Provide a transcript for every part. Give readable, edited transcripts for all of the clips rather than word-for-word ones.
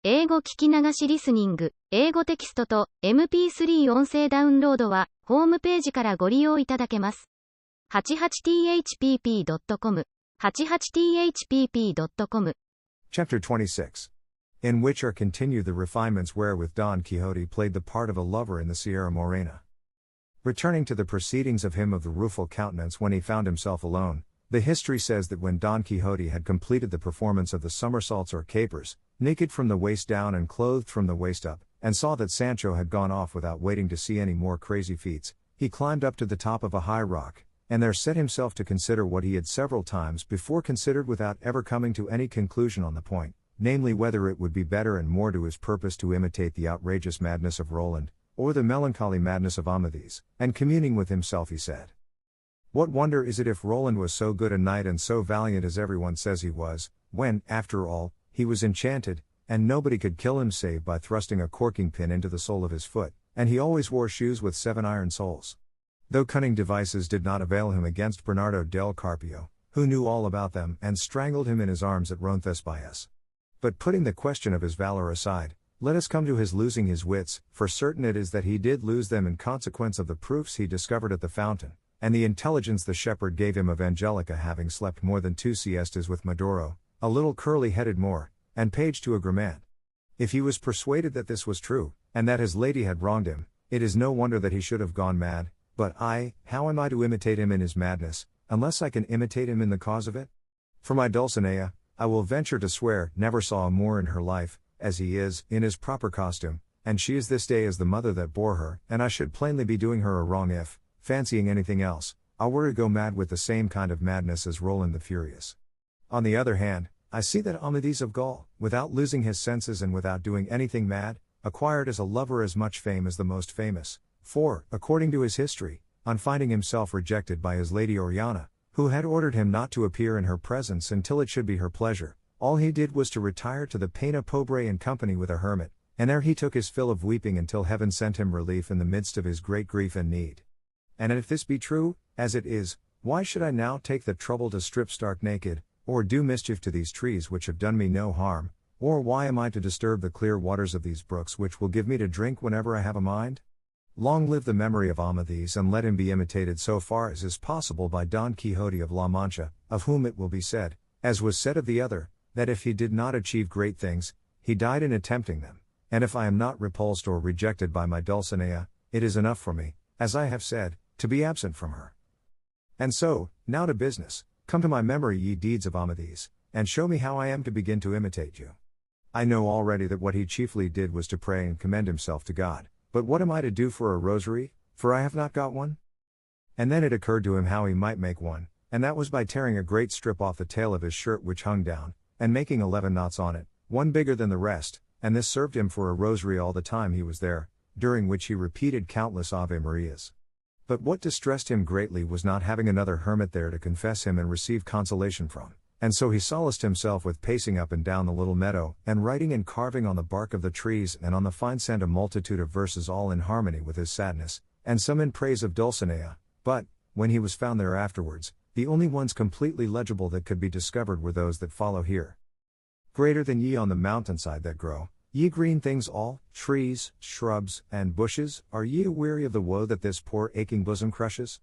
英語聞き流しリスニング、英語テキストと MP3 音声ダウンロードは、ホームページからご利用いただけます。88thpp.com 88thpp.com Chapter 26. In which are continued the refinements wherewith Don Quixote played the part of a lover in the Sierra Morena. Returning to the proceedings of him of the rueful countenance when he found himself alone, the history says that when Don Quixote had completed the performance of the somersaults or capers, naked from the waist down and clothed from the waist up, and saw that Sancho had gone off without waiting to see any more crazy feats, he climbed up to the top of a high rock, and there set himself to consider what he had several times before considered without ever coming to any conclusion on the point, namely whether it would be better and more to his purpose to imitate the outrageous madness of Roland, or the melancholy madness of Amadis, and communing with himself he said, "What wonder is it if Roland was so good a knight and so valiant as everyone says he was, when, after all, he was enchanted, and nobody could kill him save by thrusting a corking pin into the sole of his foot, and he always wore shoes with 7 iron soles." Though cunning devices did not avail him against Bernardo del Carpio, who knew all about them and strangled him in his arms at Roncesvalles. But putting the question of his valor aside, let us come to his losing his wits, for certain it is that he did lose them in consequence of the proofs he discovered at the fountain, and the intelligence the shepherd gave him of Angelica having slept more than 2 siestas with Medoro, a little curly-headed Moor, and page to a Grammont. If he was persuaded that this was true, and that his lady had wronged him, it is no wonder that he should have gone mad. But how am I to imitate him in his madness, unless I can imitate him in the cause of it? For my Dulcinea, I will venture to swear, never saw a Moor in her life, as he is, in his proper costume, and she is this day as the mother that bore her, and I should plainly be doing her a wrong if, fancying anything else, I were to go mad with the same kind of madness as Roland the Furious. On the other hand, I see that Amadis of Gaul, without losing his senses and without doing anything mad, acquired as a lover as much fame as the most famous, for, according to his history, on finding himself rejected by his lady Oriana, who had ordered him not to appear in her presence until it should be her pleasure, all he did was to retire to the Pena Pobre in company with a hermit, and there he took his fill of weeping until heaven sent him relief in the midst of his great grief and need. And if this be true, as it is, why should I now take the trouble to strip stark naked, or do mischief to these trees which have done me no harm, or why am I to disturb the clear waters of these brooks which will give me to drink whenever I have a mind? Long live the memory of Amadis, and let him be imitated so far as is possible by Don Quixote of La Mancha, of whom it will be said, as was said of the other, that if he did not achieve great things, he died in attempting them, and if I am not repulsed or rejected by my Dulcinea, it is enough for me, as I have said, to be absent from her. And so, now to business, come to my memory ye deeds of Amadis, and show me how I am to begin to imitate you. I know already that what he chiefly did was to pray and commend himself to God. But what am I to do for a rosary, for I have not got one? And then it occurred to him how he might make one, and that was by tearing a great strip off the tail of his shirt which hung down, and making 11 knots on it, one bigger than the rest, and this served him for a rosary all the time he was there, during which he repeated countless Ave Marias. But what distressed him greatly was not having another hermit there to confess him and receive consolation from. And so he solaced himself with pacing up and down the little meadow, and writing and carving on the bark of the trees and on the fine sand a multitude of verses all in harmony with his sadness, and some in praise of Dulcinea, but, when he was found there afterwards, the only ones completely legible that could be discovered were those that follow here. Greater than ye on the mountainside that grow, ye green things all, trees, shrubs, and bushes, are ye aweary of the woe that this poor aching bosom crushes?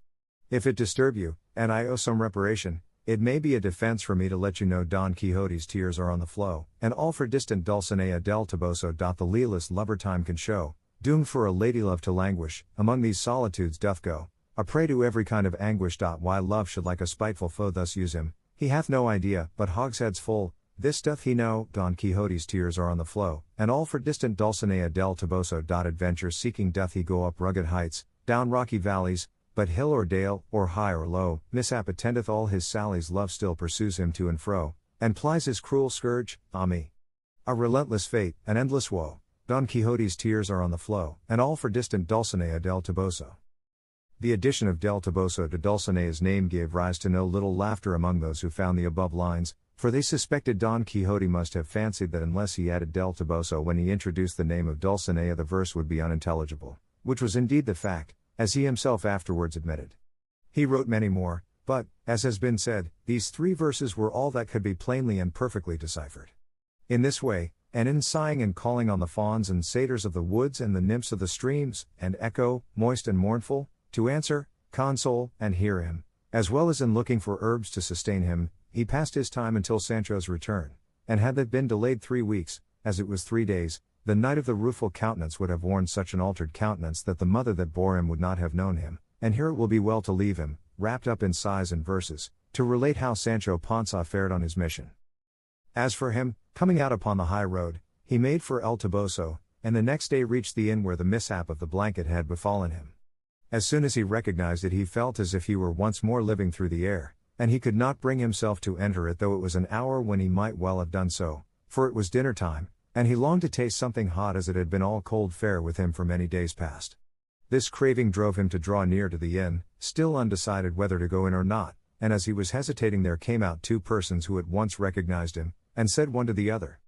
If it disturb you, and I owe some reparation, it may be a defense for me to let you know Don Quixote's tears are on the flow, and all for distant Dulcinea del Toboso. The lealest lover time can show, doomed for a lady love to languish, among these solitudes doth go, a prey to every kind of anguish. Why love should like a spiteful foe thus use him, he hath no idea, but hogsheads full, this doth he know, Don Quixote's tears are on the flow, and all for distant Dulcinea del Toboso. Adventure seeking doth he go up rugged heights, down rocky valleys, but hill or dale, or high or low, mishap attendeth all his sallies. Love still pursues him to and fro, and plies his cruel scourge, me. A relentless fate, an endless woe, Don Quixote's tears are on the flow, and all for distant Dulcinea del Toboso. The addition of del Toboso to Dulcinea's name gave rise to no little laughter among those who found the above lines, for they suspected Don Quixote must have fancied that unless he added del Toboso when he introduced the name of Dulcinea the verse would be unintelligible, which was indeed the fact, as he himself afterwards admitted. He wrote many more, but, as has been said, these 3 verses were all that could be plainly and perfectly deciphered. In this way, and in sighing and calling on the fawns and satyrs of the woods and the nymphs of the streams, and echo, moist and mournful, to answer, console, and hear him, as well as in looking for herbs to sustain him, he passed his time until Sancho's return, and had that been delayed 3 weeks, as it was 3 days, the knight of the rueful countenance would have worn such an altered countenance that the mother that bore him would not have known him, and here it will be well to leave him, wrapped up in sighs and verses, to relate how Sancho Panza fared on his mission. As for him, coming out upon the high road, he made for El Toboso, and the next day reached the inn where the mishap of the blanket had befallen him. As soon as he recognized it, he felt as if he were once more living through the air, and he could not bring himself to enter it, though it was an hour when he might well have done so, for it was dinner time, and he longed to taste something hot, as it had been all cold fare with him for many days past. This craving drove him to draw near to the inn, still undecided whether to go in or not, and as he was hesitating there came out 2 persons who at once recognized him, and said one to the other,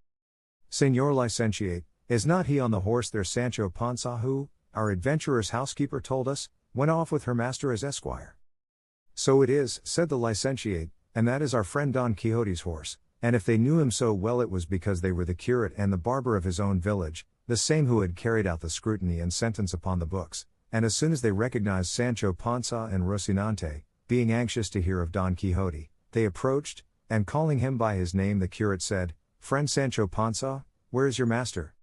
"Señor licentiate, is not he on the horse there Sancho Panza who, our adventurer's housekeeper told us, went off with her master as esquire?" "So it is," said the licentiate, "and that is our friend Don Quixote's horse, and if they knew him so well it was because they were the curate and the barber of his own village, the same who had carried out the scrutiny and sentence upon the books, and as soon as they recognized Sancho Panza and Rocinante, being anxious to hear of Don Quixote, they approached, and calling him by his name the curate said, 'Friend Sancho Panza, where is your master?'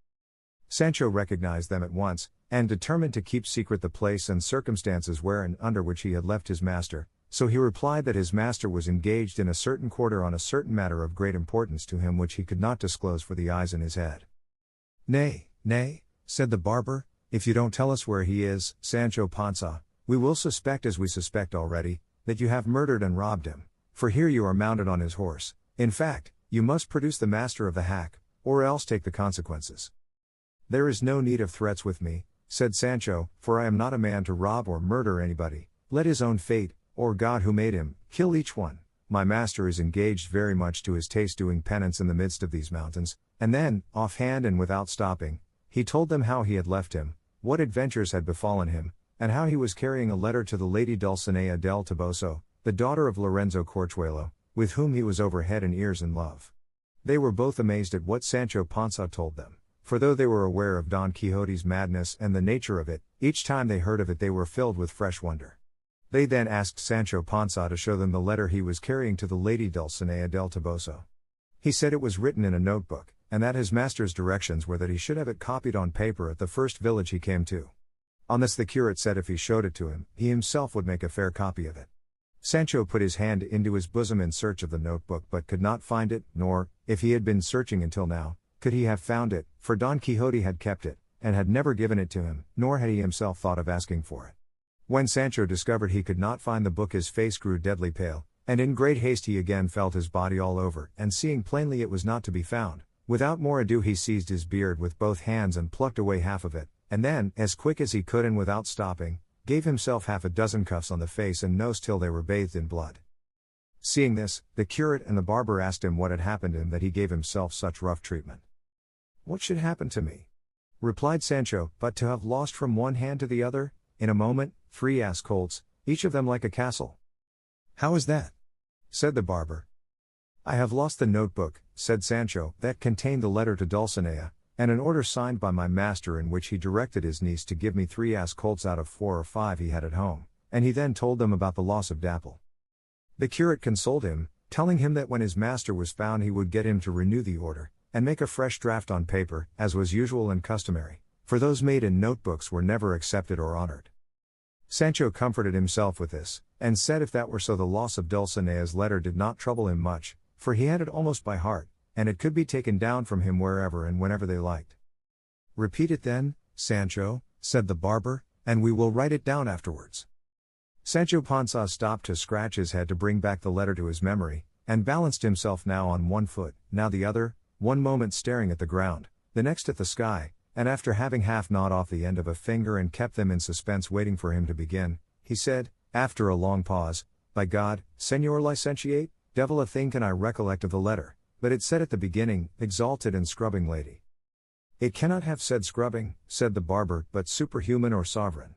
Sancho recognized them at once, and determined to keep secret the place and circumstances where and under which he had left his master, so he replied that his master was engaged in a certain quarter on a certain matter of great importance to him which he could not disclose for the eyes in his head. "Nay, nay," said the barber, "if you don't tell us where he is, Sancho Panza, we will suspect, as we suspect already, that you have murdered and robbed him, for here you are mounted on his horse. In fact, you must produce the master of the hack, or else take the consequences." "There is no need of threats with me," said Sancho, "for I am not a man to rob or murder anybody. Let his own fate, or God who made him, kill each one. My master is engaged very much to his taste doing penance in the midst of these mountains." And then, offhand and without stopping, he told them how he had left him, what adventures had befallen him, and how he was carrying a letter to the lady Dulcinea del Toboso, the daughter of Lorenzo Corchuelo, with whom he was over head and ears in love. They were both amazed at what Sancho Panza told them, for though they were aware of Don Quixote's madness and the nature of it, each time they heard of it they were filled with fresh wonder. They then asked Sancho Panza to show them the letter he was carrying to the lady Dulcinea del Toboso. He said it was written in a notebook, and that his master's directions were that he should have it copied on paper at the first village he came to. On this the curate said if he showed it to him, he himself would make a fair copy of it. Sancho put his hand into his bosom in search of the notebook but could not find it, nor, if he had been searching until now, could he have found it, for Don Quixote had kept it, and had never given it to him, nor had he himself thought of asking for it. When Sancho discovered he could not find the book his face grew deadly pale, and in great haste he again felt his body all over, and seeing plainly it was not to be found, without more ado he seized his beard with both hands and plucked away half of it, and then, as quick as he could and without stopping, gave himself half a dozen cuffs on the face and nose till they were bathed in blood. Seeing this, the curate and the barber asked him what had happened and that he gave himself such rough treatment. "What should happen to me?" replied Sancho, "but to have lost from one hand to the other, in a moment, 3 ass colts, each of them like a castle." "How is that?" said the barber. "I have lost the notebook," said Sancho, "that contained the letter to Dulcinea, and an order signed by my master in which he directed his niece to give me 3 ass colts out of 4 or 5 he had at home, and he then told them about the loss of Dapple." The curate consoled him, telling him that when his master was found he would get him to renew the order, and make a fresh draft on paper, as was usual and customary, for those made in notebooks were never accepted or honored. Sancho comforted himself with this, and said if that were so the loss of Dulcinea's letter did not trouble him much, for he had it almost by heart, and it could be taken down from him wherever and whenever they liked. "Repeat it then, Sancho," said the barber, "and we will write it down afterwards." Sancho Panza stopped to scratch his head to bring back the letter to his memory, and balanced himself now on one foot, now the other, one moment staring at the ground, the next at the sky, and after having half gnawed off the end of a finger and kept them in suspense waiting for him to begin, he said, after a long pause, "By God, Señor Licentiate, devil a thing can I recollect of the letter, but it said at the beginning, exalted and scrubbing lady." "It cannot have said scrubbing," said the barber, "but superhuman or sovereign."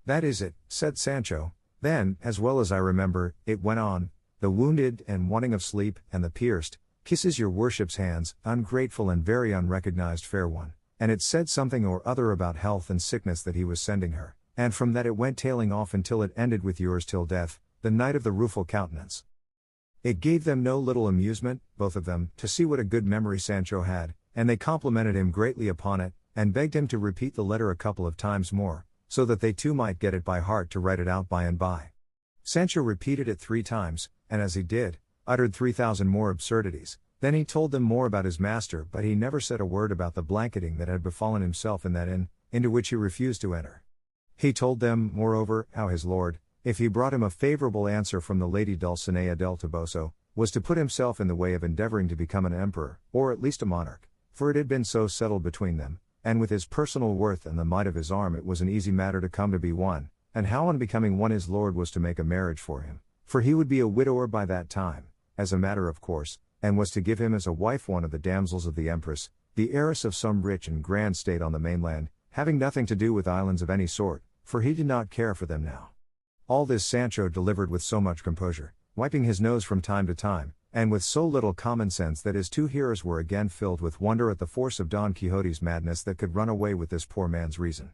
"That is it," said Sancho. Then, as well as I remember, it went on, "the wounded and wanting of sleep, and the pierced, Kisses your worship's hands, ungrateful and very unrecognized fair one. And it said something or other about health and sickness that he was sending her, and from that it went tailing off until it ended with yours till death, the knight of the rueful countenance. It gave them no little amusement, both of them, to see what a good memory Sancho had, and they complimented him greatly upon it, and begged him to repeat the letter a couple of times more, so that they too might get it by heart to write it out by and by. Sancho repeated it 3 times, and as he did, uttered 3,000 more absurdities. Then he told them more about his master, but he never said a word about the blanketing that had befallen himself in that inn, into which he refused to enter. He told them, moreover, how his lord, if he brought him a favorable answer from the lady Dulcinea del Toboso, was to put himself in the way of endeavoring to become an emperor, or at least a monarch, for it had been so settled between them, and with his personal worth and the might of his arm it was an easy matter to come to be one, and how on becoming one his lord was to make a marriage for him, for he would be a widower by that time, as a matter of course, and was to give him as a wife one of the damsels of the empress, the heiress of some rich and grand state on the mainland, having nothing to do with islands of any sort, for he did not care for them now. All this Sancho delivered with so much composure, wiping his nose from time to time, and with so little common sense that his 2 hearers were again filled with wonder at the force of Don Quixote's madness that could run away with this poor man's reason.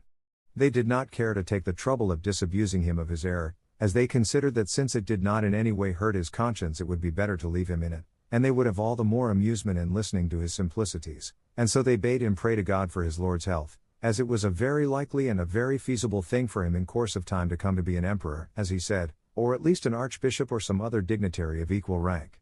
They did not care to take the trouble of disabusing him of his error, as they considered that since it did not in any way hurt his conscience it would be better to leave him in it, and they would have all the more amusement in listening to his simplicities, and so they bade him pray to God for his lord's health, as it was a very likely and a very feasible thing for him in course of time to come to be an emperor, as he said, or at least an archbishop or some other dignitary of equal rank.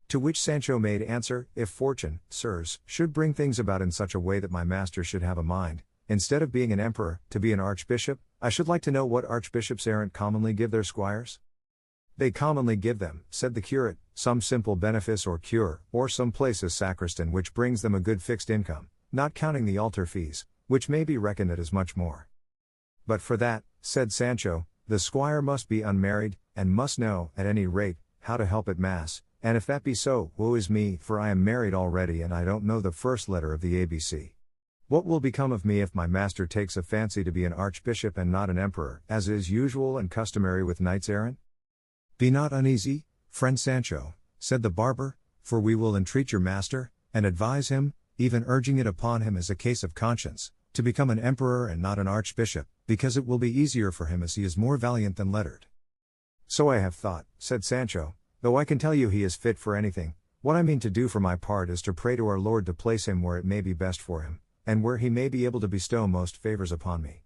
To which Sancho made answer, if fortune, sirs, should bring things about in such a way that my master should have a mind, instead of being an emperor, to be an archbishop, I should like to know what archbishops errant commonly give their squires? They commonly give them, said the curate, some simple benefice or cure, or some place as sacristan which brings them a good fixed income, not counting the altar fees, which may be reckoned at as much more. But for that, said Sancho, the squire must be unmarried, and must know, at any rate, how to help at mass, and if that be so, woe is me, for I am married already and I don't know the first letter of the ABC. What will become of me if my master takes a fancy to be an archbishop and not an emperor, as is usual and customary with knights errant? Be not uneasy, friend Sancho, said the barber, for we will entreat your master, and advise him, even urging it upon him as a case of conscience, to become an emperor and not an archbishop, because it will be easier for him as he is more valiant than lettered. So I have thought, said Sancho, though I can tell you he is fit for anything. What I mean to do for my part is to pray to our Lord to place him where it may be best for him, and where he may be able to bestow most favors upon me.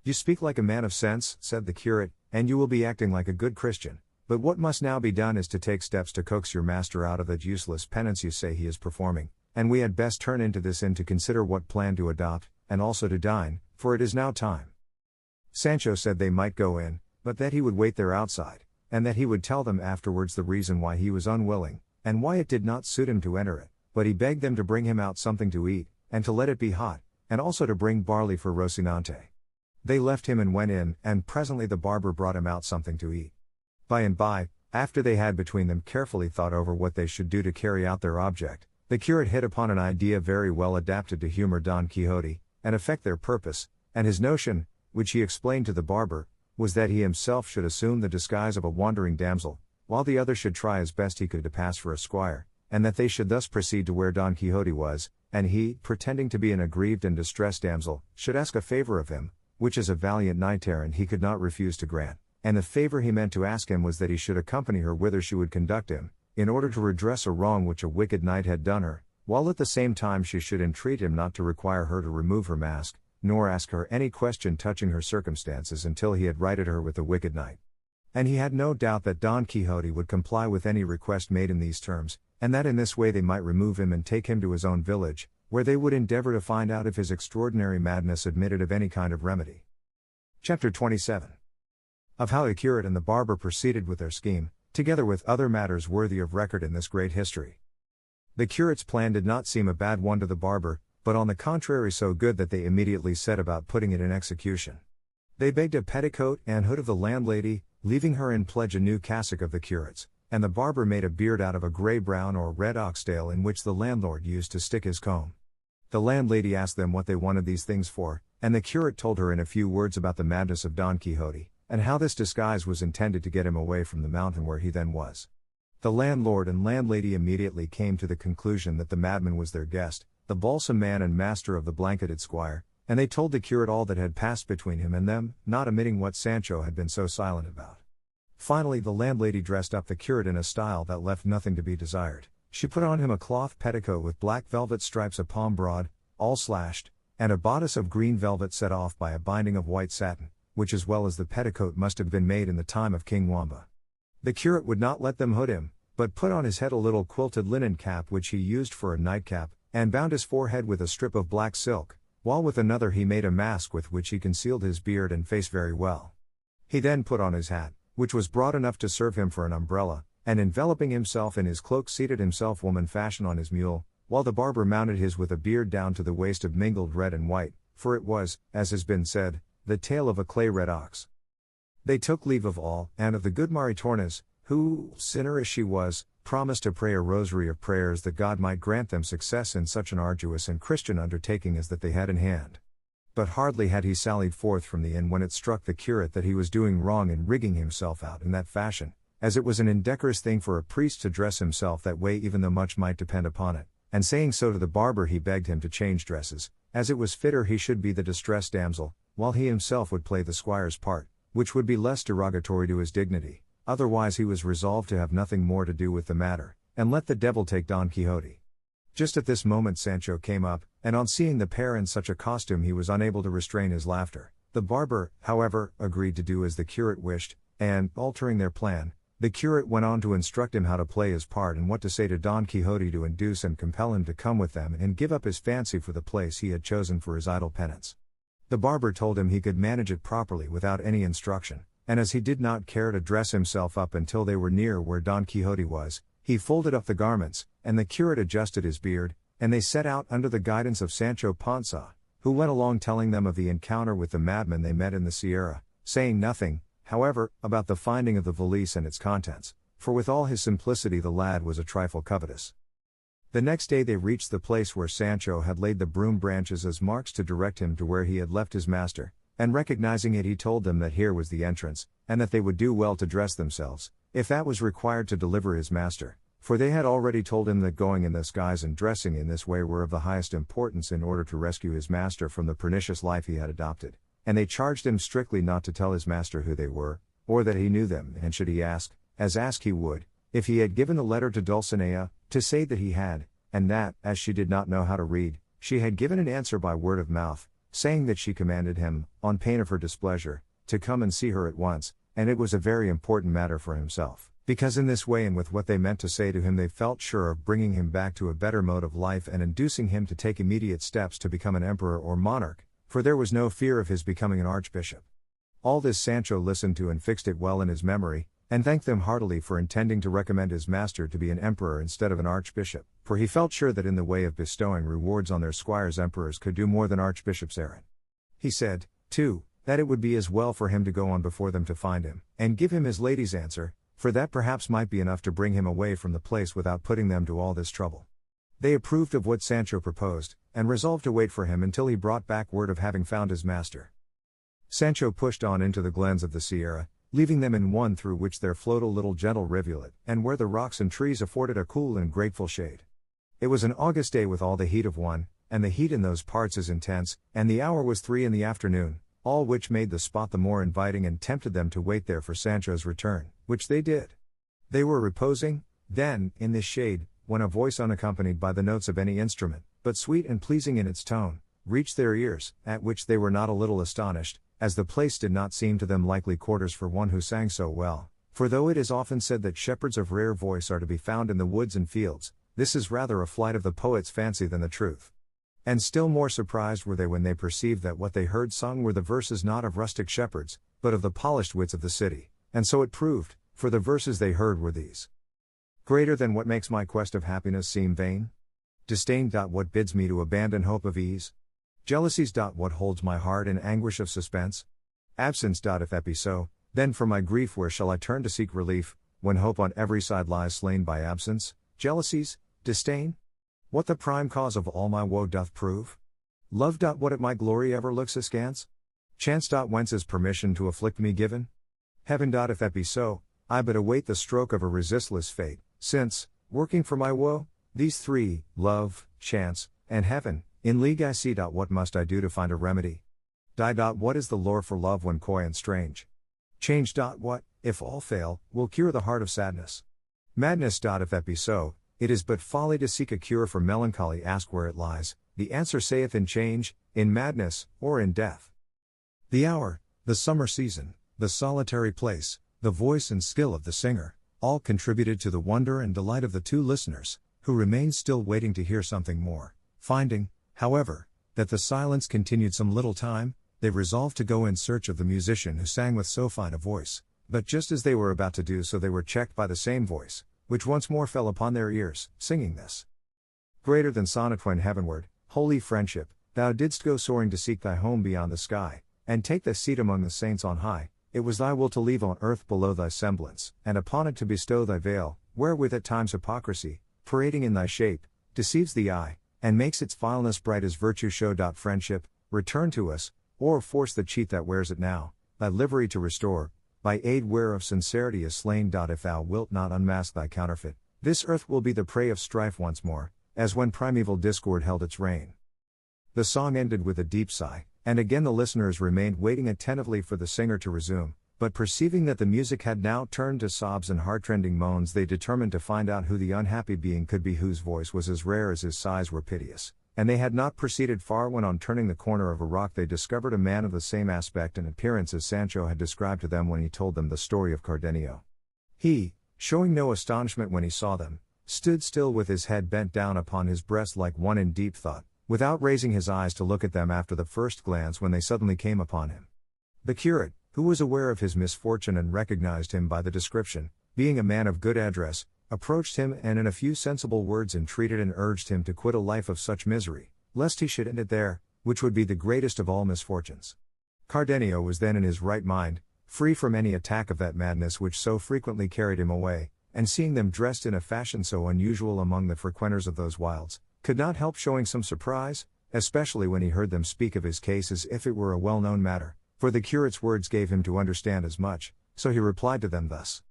You speak like a man of sense, said the curate, and you will be acting like a good Christian. But what must now be done is to take steps to coax your master out of that useless penance you say he is performing, and we had best turn into this inn to consider what plan to adopt, and also to dine, for it is now time. Sancho said they might go in, but that he would wait there outside, and that he would tell them afterwards the reason why he was unwilling, and why it did not suit him to enter it, but he begged them to bring him out something to eat, and to let it be hot, and also to bring barley for Rocinante. They left him and went in, and presently the barber brought him out something to eat. By and by, after they had between them carefully thought over what they should do to carry out their object, the curate hit upon an idea very well adapted to humor Don Quixote, and effect their purpose, and his notion, which he explained to the barber, was that he himself should assume the disguise of a wandering damsel, while the other should try as best he could to pass for a squire, and that they should thus proceed to where Don Quixote was, and he, pretending to be an aggrieved and distressed damsel, should ask a favor of him, which as a valiant knight-errant he could not refuse to grant. And the favor he meant to ask him was that he should accompany her whither she would conduct him, in order to redress a wrong which a wicked knight had done her, while at the same time she should entreat him not to require her to remove her mask, nor ask her any question touching her circumstances until he had righted her with the wicked knight. And he had no doubt that Don Quixote would comply with any request made in these terms, and that in this way they might remove him and take him to his own village, where they would endeavor to find out if his extraordinary madness admitted of any kind of remedy. Chapter 27. Of how the curate and the barber proceeded with their scheme, together with other matters worthy of record in this great history. The curate's plan did not seem a bad one to the barber, but on the contrary so good that they immediately set about putting it in execution. They begged a petticoat and hood of the landlady, leaving her in pledge a new cassock of the curate's, and the barber made a beard out of a grey-brown or red oxtail in which the landlord used to stick his comb. The landlady asked them what they wanted these things for, and the curate told her in a few words about the madness of Don Quixote, and how this disguise was intended to get him away from the mountain where he then was. The landlord and landlady immediately came to the conclusion that the madman was their guest, the balsam man and master of the blanketed squire, and they told the curate all that had passed between him and them, not omitting what Sancho had been so silent about. Finally the landlady dressed up the curate in a style that left nothing to be desired. She put on him a cloth petticoat with black velvet stripes a palm broad, all slashed, and a bodice of green velvet set off by a binding of white satin, which as well as the petticoat must have been made in the time of King Wamba. The curate would not let them hood him, but put on his head a little quilted linen cap which he used for a nightcap, and bound his forehead with a strip of black silk, while with another he made a mask with which he concealed his beard and face very well. He then put on his hat, which was broad enough to serve him for an umbrella, and enveloping himself in his cloak seated himself woman fashion on his mule, while the barber mounted his with a beard down to the waist of mingled red and white, for it was, as has been said, the tail of a clay-red ox. They took leave of all, and of the good Maritornes, who, sinner as she was, promised to pray a rosary of prayers that God might grant them success in such an arduous and Christian undertaking as that they had in hand. But hardly had he sallied forth from the inn when it struck the curate that he was doing wrong in rigging himself out in that fashion, as it was an indecorous thing for a priest to dress himself that way even though much might depend upon it, and saying so to the barber he begged him to change dresses, as it was fitter he should be the distressed damsel, while he himself would play the squire's part, which would be less derogatory to his dignity. Otherwise he was resolved to have nothing more to do with the matter, and let the devil take Don Quixote. Just at this moment Sancho came up, and on seeing the pair in such a costume he was unable to restrain his laughter. The barber, however, agreed to do as the curate wished, and, altering their plan, the curate went on to instruct him how to play his part and what to say to Don Quixote to induce and compel him to come with them and give up his fancy for the place he had chosen for his idle penance. The barber told him he could manage it properly without any instruction, and as he did not care to dress himself up until they were near where Don Quixote was, he folded up the garments, and the curate adjusted his beard, and they set out under the guidance of Sancho Panza, who went along telling them of the encounter with the madman they met in the Sierra, saying nothing, however, about the finding of the valise and its contents, for with all his simplicity the lad was a trifle covetous. The next day they reached the place where Sancho had laid the broom branches as marks to direct him to where he had left his master, and recognizing it he told them that here was the entrance, and that they would do well to dress themselves, if that was required to deliver his master, for they had already told him that going in this guise and dressing in this way were of the highest importance in order to rescue his master from the pernicious life he had adopted, and they charged him strictly not to tell his master who they were, or that he knew them, and should he ask, as ask he would, if he had given the letter to Dulcinea, to say that he had, and that, as she did not know how to read, she had given an answer by word of mouth, saying that she commanded him, on pain of her displeasure, to come and see her at once, and it was a very important matter for himself, because in this way and with what they meant to say to him they felt sure of bringing him back to a better mode of life and inducing him to take immediate steps to become an emperor or monarch, for there was no fear of his becoming an archbishop. All this Sancho listened to and fixed it well in his memory, and thanked them heartily for intending to recommend his master to be an emperor instead of an archbishop, for he felt sure that in the way of bestowing rewards on their squires emperors could do more than archbishops errant. He said, too, that it would be as well for him to go on before them to find him, and give him his lady's answer, for that perhaps might be enough to bring him away from the place without putting them to all this trouble. They approved of what Sancho proposed, and resolved to wait for him until he brought back word of having found his master. Sancho pushed on into the glens of the Sierra, leaving them in one through which there flowed a little gentle rivulet, and where the rocks and trees afforded a cool and grateful shade. It was an August day with all the heat of one, and the heat in those parts is intense, and the hour was 3 in the afternoon, all which made the spot the more inviting and tempted them to wait there for Sancho's return, which they did. They were reposing, then, in this shade, when a voice unaccompanied by the notes of any instrument, but sweet and pleasing in its tone, reached their ears, at which they were not a little astonished, as the place did not seem to them likely quarters for one who sang so well, for though it is often said that shepherds of rare voice are to be found in the woods and fields, this is rather a flight of the poet's fancy than the truth. And still more surprised were they when they perceived that what they heard sung were the verses not of rustic shepherds, but of the polished wits of the city, and so it proved, for the verses they heard were these. Greater than what makes my quest of happiness seem vain? Disdain. What bids me to abandon hope of ease? Jealousies. What holds my heart in anguish of suspense? Absence. If that be so, then for my grief where shall I turn to seek relief, when hope on every side lies slain by absence, jealousies, disdain? What the prime cause of all my woe doth prove? Love. What at my glory ever looks askance? Chance. Whence is permission to afflict me given? Heaven. If that be so, I but await the stroke of a resistless fate, since, working for my woe, these three, love, chance, and heaven, in league I see. What must I do to find a remedy? What is the lore for love when coy and strange? Change. What, if all fail, will cure the heart of sadness? Madness. If that be so, it is but folly to seek a cure for melancholy. Ask where it lies, the answer saith in change, in madness, or in death. The hour, the summer season, the solitary place, the voice and skill of the singer, all contributed to the wonder and delight of the two listeners, who remained still waiting to hear something more. Finding, however, that the silence continued some little time, they resolved to go in search of the musician who sang with so fine a voice. But just as they were about to do so, they were checked by the same voice, which once more fell upon their ears, singing this. Greater than sonnet when heavenward, holy friendship, thou didst go soaring to seek thy home beyond the sky, and take thy seat among the saints on high. It was thy will to leave on earth below thy semblance, and upon it to bestow thy veil, wherewith at times hypocrisy, parading in thy shape, deceives the eye, and makes its vileness bright as virtue show. Friendship, return to us, or force the cheat that wears it now, thy livery to restore, by aid whereof sincerity is slain. If thou wilt not unmask thy counterfeit, this earth will be the prey of strife once more, as when primeval discord held its reign. The song ended with a deep sigh, and again the listeners remained waiting attentively for the singer to resume, but perceiving that the music had now turned to sobs and heartrending moans, they determined to find out who the unhappy being could be whose voice was as rare as his sighs were piteous. And they had not proceeded far when, on turning the corner of a rock, they discovered a man of the same aspect and appearance as Sancho had described to them when he told them the story of Cardenio. He, showing no astonishment when he saw them, stood still with his head bent down upon his breast like one in deep thought, without raising his eyes to look at them after the first glance when they suddenly came upon him. The curate, who was aware of his misfortune and recognized him by the description, being a man of good address, approached him and in a few sensible words entreated and urged him to quit a life of such misery, lest he should end it there, which would be the greatest of all misfortunes. Cardenio was then in his right mind, free from any attack of that madness which so frequently carried him away, and seeing them dressed in a fashion so unusual among the frequenters of those wilds, could not help showing some surprise, especially when he heard them speak of his case as if it were a well-known matter, for the curate's words gave him to understand as much, so he replied to them thus.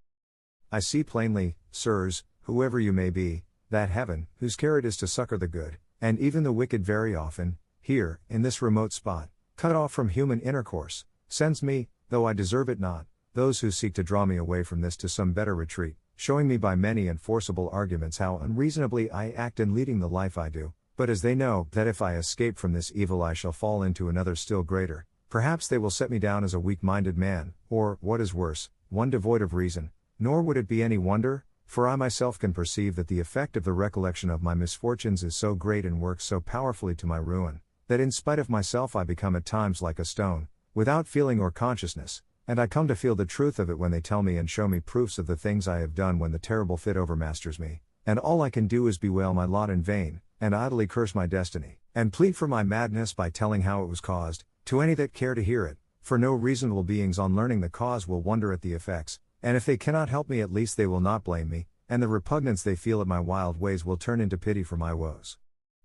I see plainly, sirs, whoever you may be, that heaven, whose care it is to succor the good, and even the wicked very often, here, in this remote spot, cut off from human intercourse, sends me, though I deserve it not, those who seek to draw me away from this to some better retreat, showing me by many and forcible arguments how unreasonably I act in leading the life I do, but as they know that if I escape from this evil I shall fall into another still greater, perhaps they will set me down as a weak-minded man, or, what is worse, one devoid of reason. Nor would it be any wonder, for I myself can perceive that the effect of the recollection of my misfortunes is so great and works so powerfully to my ruin, that in spite of myself I become at times like a stone, without feeling or consciousness, and I come to feel the truth of it when they tell me and show me proofs of the things I have done when the terrible fit overmasters me, and all I can do is bewail my lot in vain, and idly curse my destiny, and plead for my madness by telling how it was caused, to any that care to hear it, for no reasonable beings on learning the cause will wonder at the effects, and if they cannot help me at least they will not blame me, and the repugnance they feel at my wild ways will turn into pity for my woes.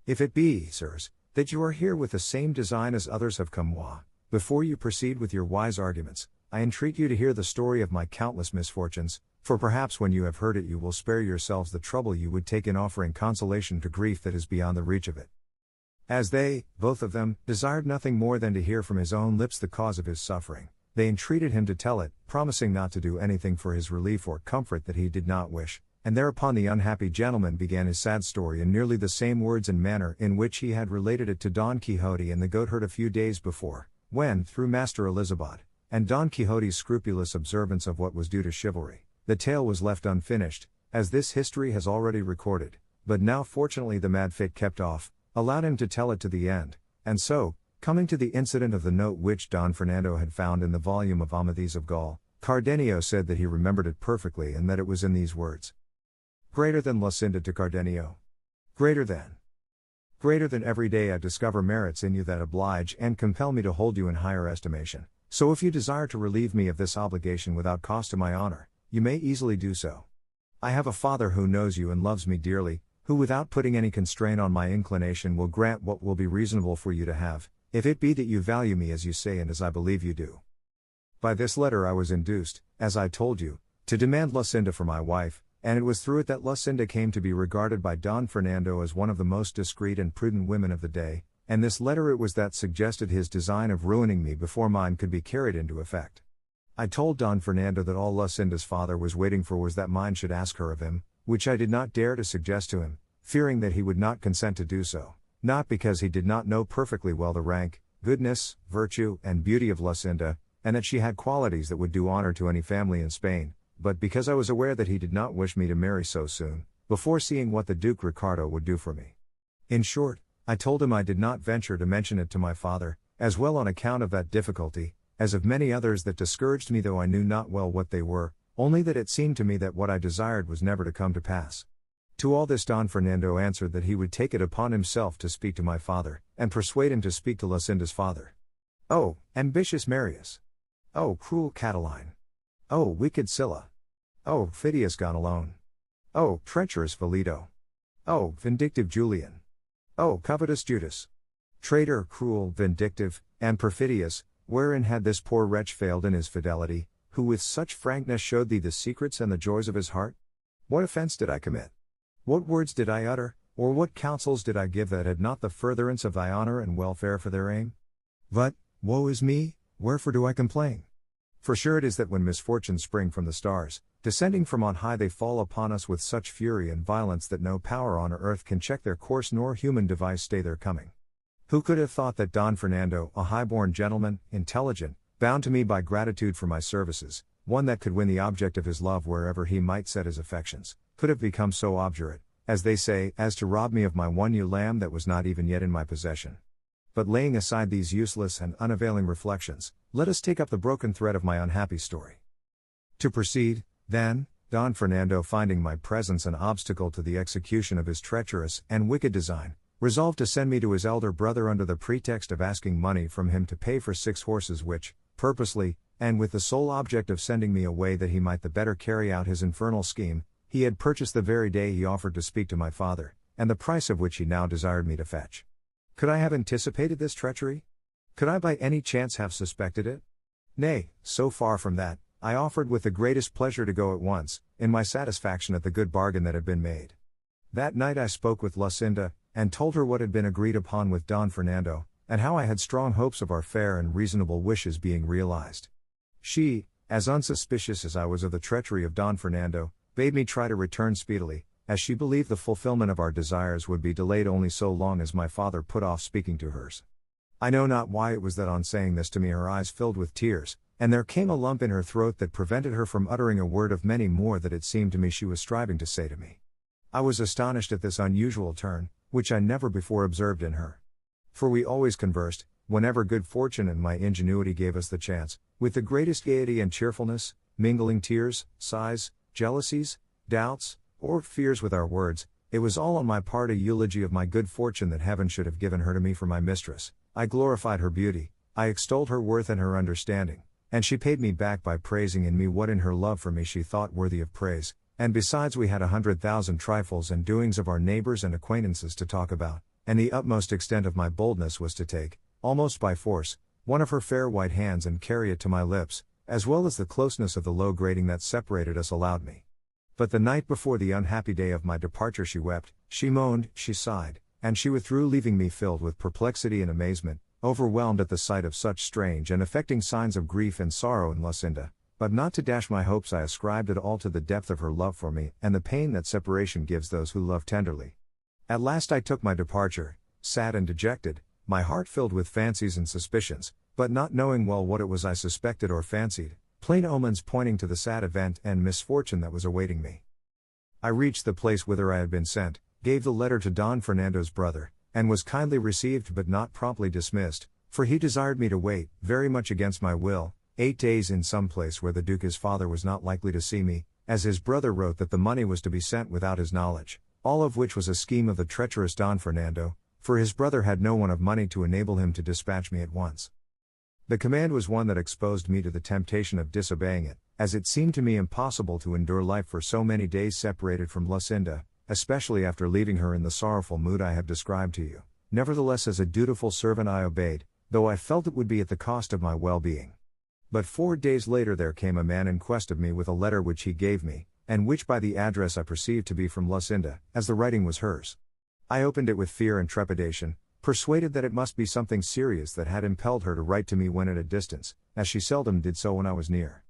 If it be, sirs, that you are here with the same design as others have come, before you proceed with your wise arguments, I entreat you to hear the story of my countless misfortunes, for perhaps when you have heard it you will spare yourselves the trouble you would take in offering consolation to grief that is beyond the reach of it. As they, both of them, desired nothing more than to hear from his own lips the cause of his suffering, they entreated him to tell it, promising not to do anything for his relief or comfort that he did not wish, and thereupon the unhappy gentleman began his sad story in nearly the same words and manner in which he had related it to Don Quixote and the goatherd a few days before, when, through Master Elizabeth, and Don Quixote's scrupulous observance of what was due to chivalry, the tale was left unfinished, as this history has already recorded, but now fortunately the mad fit kept off, allowed him to tell it to the end, and so, coming to the incident of the note which Don Fernando had found in the volume of Amadis of Gaul, Cardenio said that he remembered it perfectly and that it was in these words. Greater than Lucinda to Cardenio. Greater than every day I discover merits in you that oblige and compel me to hold you in higher estimation, so if you desire to relieve me of this obligation without cost to my honor, you may easily do so. I have a father who knows you and loves me dearly, who without putting any constraint on my inclination will grant what will be reasonable for you to have, if it be that you value me as you say and as I believe you do. By this letter I was induced, as I told you, to demand Lucinda for my wife, and it was through it that Lucinda came to be regarded by Don Fernando as one of the most discreet and prudent women of the day, and this letter it was that suggested his design of ruining me before mine could be carried into effect. I told Don Fernando that all Lucinda's father was waiting for was that mine should ask her of him, which I did not dare to suggest to him, fearing that he would not consent to do so, not because he did not know perfectly well the rank, goodness, virtue, and beauty of Lucinda, and that she had qualities that would do honor to any family in Spain, but because I was aware that he did not wish me to marry so soon, before seeing what the Duke Ricardo would do for me. In short, I told him I did not venture to mention it to my father, as well on account of that difficulty, as of many others that discouraged me, though I knew not well what they were, only that it seemed to me that what I desired was never to come to pass. To all this Don Fernando answered that he would take it upon himself to speak to my father, and persuade him to speak to Lucinda's father. Oh, ambitious Marius! Oh, cruel Catiline! Oh, wicked Sylla! Oh, Phidias gone alone! Oh, treacherous Velito! Oh, vindictive Julian! Oh, covetous Judas! Traitor, cruel, vindictive, and perfidious, wherein had this poor wretch failed in his fidelity, who with such frankness showed thee the secrets and the joys of his heart? What offense did I commit? What words did I utter, or what counsels did I give that had not the furtherance of thy honor and welfare for their aim? But, woe is me, wherefore do I complain? For sure it is that when misfortunes spring from the stars, descending from on high, they fall upon us with such fury and violence that no power on earth can check their course nor human device stay their coming. Who could have thought that Don Fernando, a high-born gentleman, intelligent, bound to me by gratitude for my services, one that could win the object of his love wherever he might set his affections, could have become so obdurate, as they say, as to rob me of my one ewe lamb that was not even yet in my possession? But laying aside these useless and unavailing reflections, let us take up the broken thread of my unhappy story. To proceed, then, Don Fernando, finding my presence an obstacle to the execution of his treacherous and wicked design, resolved to send me to his elder brother under the pretext of asking money from him to pay for 6 horses which, purposely, and with the sole object of sending me away that he might the better carry out his infernal scheme, he had purchased the very day he offered to speak to my father, and the price of which he now desired me to fetch. Could I have anticipated this treachery? Could I by any chance have suspected it? Nay, so far from that, I offered with the greatest pleasure to go at once, in my satisfaction at the good bargain that had been made. That night I spoke with Lucinda, and told her what had been agreed upon with Don Fernando, and how I had strong hopes of our fair and reasonable wishes being realized. She, as unsuspicious as I was of the treachery of Don Fernando, bade me try to return speedily, as she believed the fulfillment of our desires would be delayed only so long as my father put off speaking to hers. I know not why it was that on saying this to me her eyes filled with tears, and there came a lump in her throat that prevented her from uttering a word of many more that it seemed to me she was striving to say to me. I was astonished at this unusual turn, which I never before observed in her. For we always conversed, whenever good fortune and my ingenuity gave us the chance, with the greatest gaiety and cheerfulness, mingling tears, sighs, jealousies, doubts, or fears with our words. It was all on my part a eulogy of my good fortune that heaven should have given her to me for my mistress. I glorified her beauty, I extolled her worth and her understanding, and she paid me back by praising in me what in her love for me she thought worthy of praise, and besides we had 100,000 trifles and doings of our neighbors and acquaintances to talk about, and the utmost extent of my boldness was to take, almost by force, one of her fair white hands and carry it to my lips, as well as the closeness of the low grating that separated us allowed me. But the night before the unhappy day of my departure she wept, she moaned, she sighed, and she withdrew, leaving me filled with perplexity and amazement, overwhelmed at the sight of such strange and affecting signs of grief and sorrow in Lucinda. But not to dash my hopes, I ascribed it all to the depth of her love for me and the pain that separation gives those who love tenderly. At last I took my departure, sad and dejected, my heart filled with fancies and suspicions, but not knowing well what it was I suspected or fancied, plain omens pointing to the sad event and misfortune that was awaiting me. I reached the place whither I had been sent, gave the letter to Don Fernando's brother, and was kindly received but not promptly dismissed, for he desired me to wait, very much against my will, 8 days in some place where the Duke his father was not likely to see me, as his brother wrote that the money was to be sent without his knowledge, all of which was a scheme of the treacherous Don Fernando, for his brother had no one of money to enable him to dispatch me at once. The command was one that exposed me to the temptation of disobeying it, as it seemed to me impossible to endure life for so many days separated from Lucinda, especially after leaving her in the sorrowful mood I have described to you. Nevertheless, as a dutiful servant I obeyed, though I felt it would be at the cost of my well-being. But 4 days later there came a man in quest of me with a letter which he gave me, and which by the address I perceived to be from Lucinda, as the writing was hers. I opened it with fear and trepidation, persuaded that it must be something serious that had impelled her to write to me when at a distance, as she seldom did so when I was near.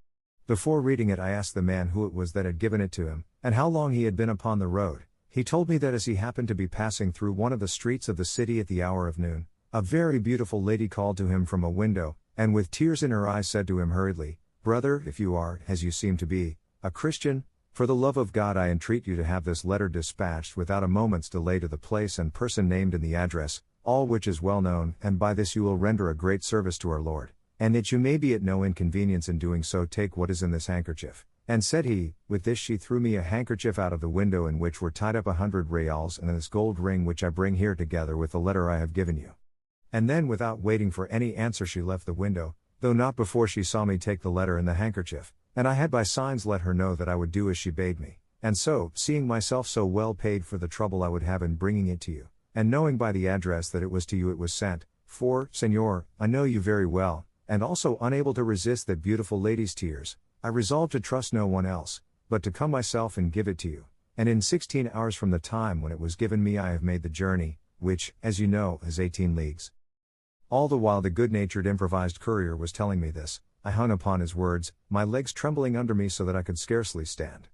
Before reading it, I asked the man who it was that had given it to him, and how long he had been upon the road. He told me that as he happened to be passing through one of the streets of the city at the hour of noon, a very beautiful lady called to him from a window, and with tears in her eyes said to him hurriedly, "Brother, if you are, as you seem to be, a Christian, for the love of God I entreat you to have this letter dispatched without a moment's delay to the place and person named in the address, all which is well known, and by this you will render a great service to our Lord, and that you may be at no inconvenience in doing so, take what is in this handkerchief." And said he, with this she threw me a handkerchief out of the window in which were tied up 100 reals and this gold ring which I bring here together with the letter I have given you. And then without waiting for any answer she left the window, though not before she saw me take the letter and the handkerchief, and I had by signs let her know that I would do as she bade me, and so, seeing myself so well paid for the trouble I would have in bringing it to you, and knowing by the address that it was to you it was sent, for, Señor, I know you very well, and also unable to resist that beautiful lady's tears, I resolved to trust no one else, but to come myself and give it to you, and in 16 hours from the time when it was given me I have made the journey, which, as you know, is 18 leagues. All the while the good-natured improvised courier was telling me this, I hung upon his words, my legs trembling under me so that I could scarcely stand.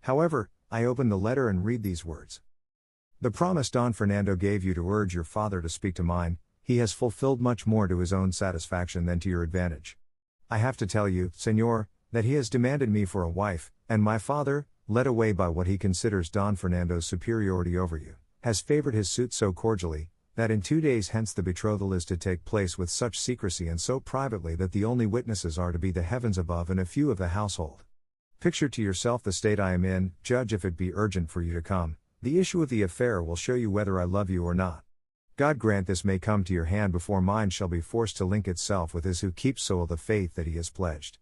However, I opened the letter and read these words. "The promise Don Fernando gave you to urge your father to speak to mine, he has fulfilled much more to his own satisfaction than to your advantage. I have to tell you, Señor, that he has demanded me for a wife, and my father, led away by what he considers Don Fernando's superiority over you, has favored his suit so cordially, that in 2 days hence the betrothal is to take place with such secrecy and so privately that the only witnesses are to be the heavens above and a few of the household. Picture to yourself the state I am in, judge if it be urgent for you to come, the issue of the affair will show you whether I love you or not. God grant this may come to your hand before mine shall be forced to link itself with his who keeps so the faith that he has pledged."